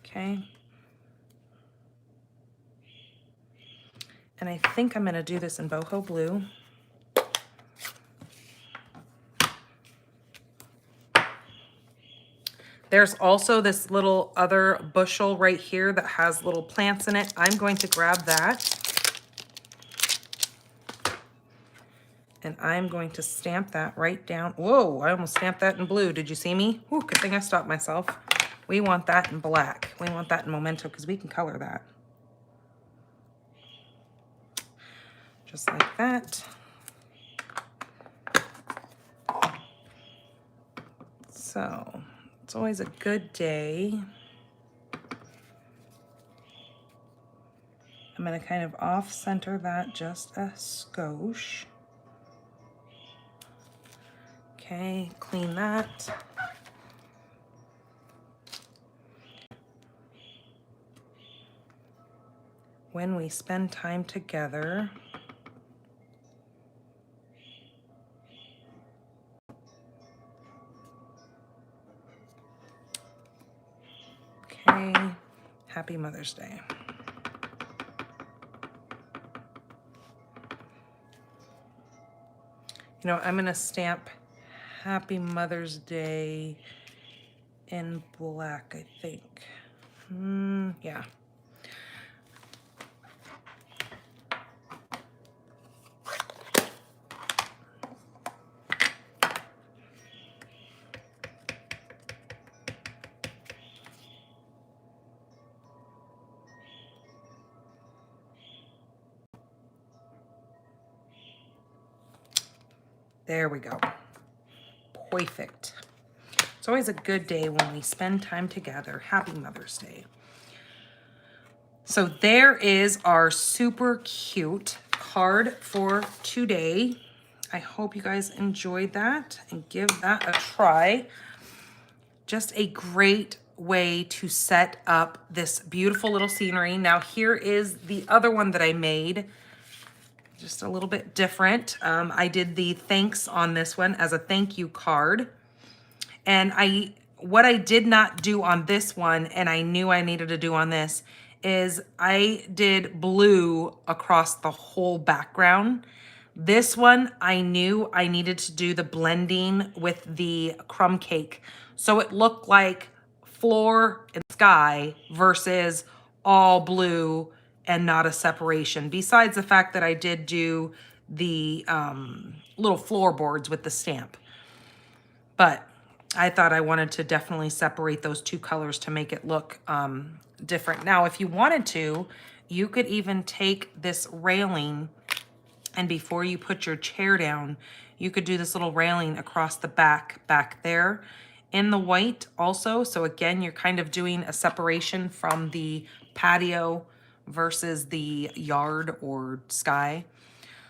Okay. And I think I'm gonna do this in boho blue. There's also this little other bushel right here that has little plants in it. I'm going to grab that. And I'm going to stamp that right down. Whoa, I almost stamped that in blue. Did you see me? Ooh, good thing I stopped myself. We want that in black. We want that in Memento because we can color that. Just like that. So, it's always a good day. I'm going to kind of off-center that just a skosh. Okay, clean that. When we spend time together, okay, Happy Mother's Day. You know, I'm gonna stamp Happy Mother's Day in black, I think. Yeah. There we go. Perfect. It's always a good day when we spend time together. Happy Mother's Day. So there is our super cute card for today. I hope you guys enjoyed that and give that a try. Just a great way to set up this beautiful little scenery. Now here is the other one that I made. Just a little bit different. I did the thanks on this one as a thank you card. And what I did not do on this one, and I knew I needed to do on this, is I did blue across the whole background. This one, I knew I needed to do the blending with the crumb cake. So it looked like floor and sky versus all blue and not a separation. Besides the fact that I did do the little floorboards with the stamp. But I thought I wanted to definitely separate those two colors to make it look different. Now, if you wanted to, you could even take this railing And before you put your chair down, you could do this little railing across the back there in the white also. So again, you're kind of doing a separation from the patio versus the yard or sky.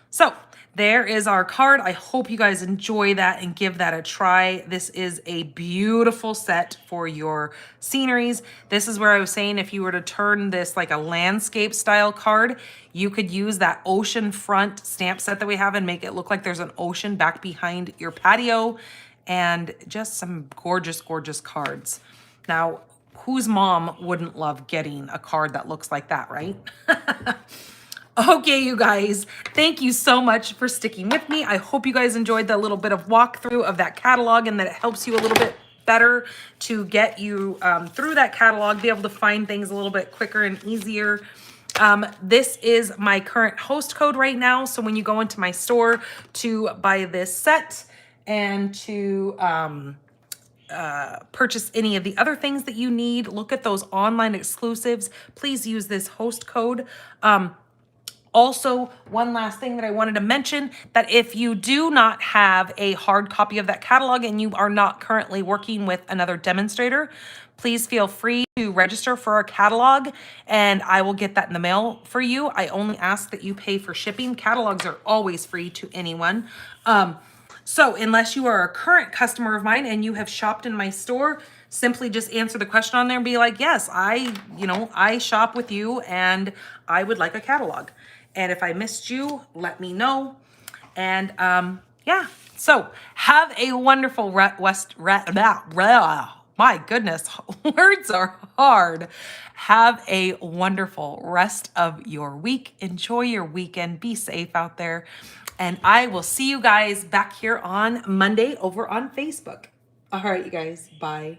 So there is our card. I hope you guys enjoy that and give that a try. This is a beautiful set for your sceneries. This is where I was saying if you were to turn this like a landscape style card, you could use that ocean front stamp set that we have and make it look like there's an ocean back behind your patio, and just some gorgeous, gorgeous cards. Now, whose mom wouldn't love getting a card that looks like that, right? Okay, you guys, thank you so much for sticking with me. I hope you guys enjoyed the little bit of walkthrough of that catalog and that it helps you a little bit better to get you through that catalog, be able to find things a little bit quicker and easier. This is my current host code right now. So when you go into my store to buy this set and to purchase any of the other things that you need, look at those online exclusives, please use this host code. Also, one last thing that I wanted to mention, that if you do not have a hard copy of that catalog and you are not currently working with another demonstrator, please feel free to register for our catalog and I will get that in the mail for you. I only ask that you pay for shipping. Catalogs are always free to anyone. So unless you are a current customer of mine and you have shopped in my store, simply just answer the question on there and be like, yes, I shop with you and I would like a catalog. And if I missed you, let me know. And yeah, so have a wonderful my goodness, words are hard. Have a wonderful rest of your week. Enjoy your weekend. Be safe out there. And I will see you guys back here on Monday over on Facebook. All right, you guys. Bye.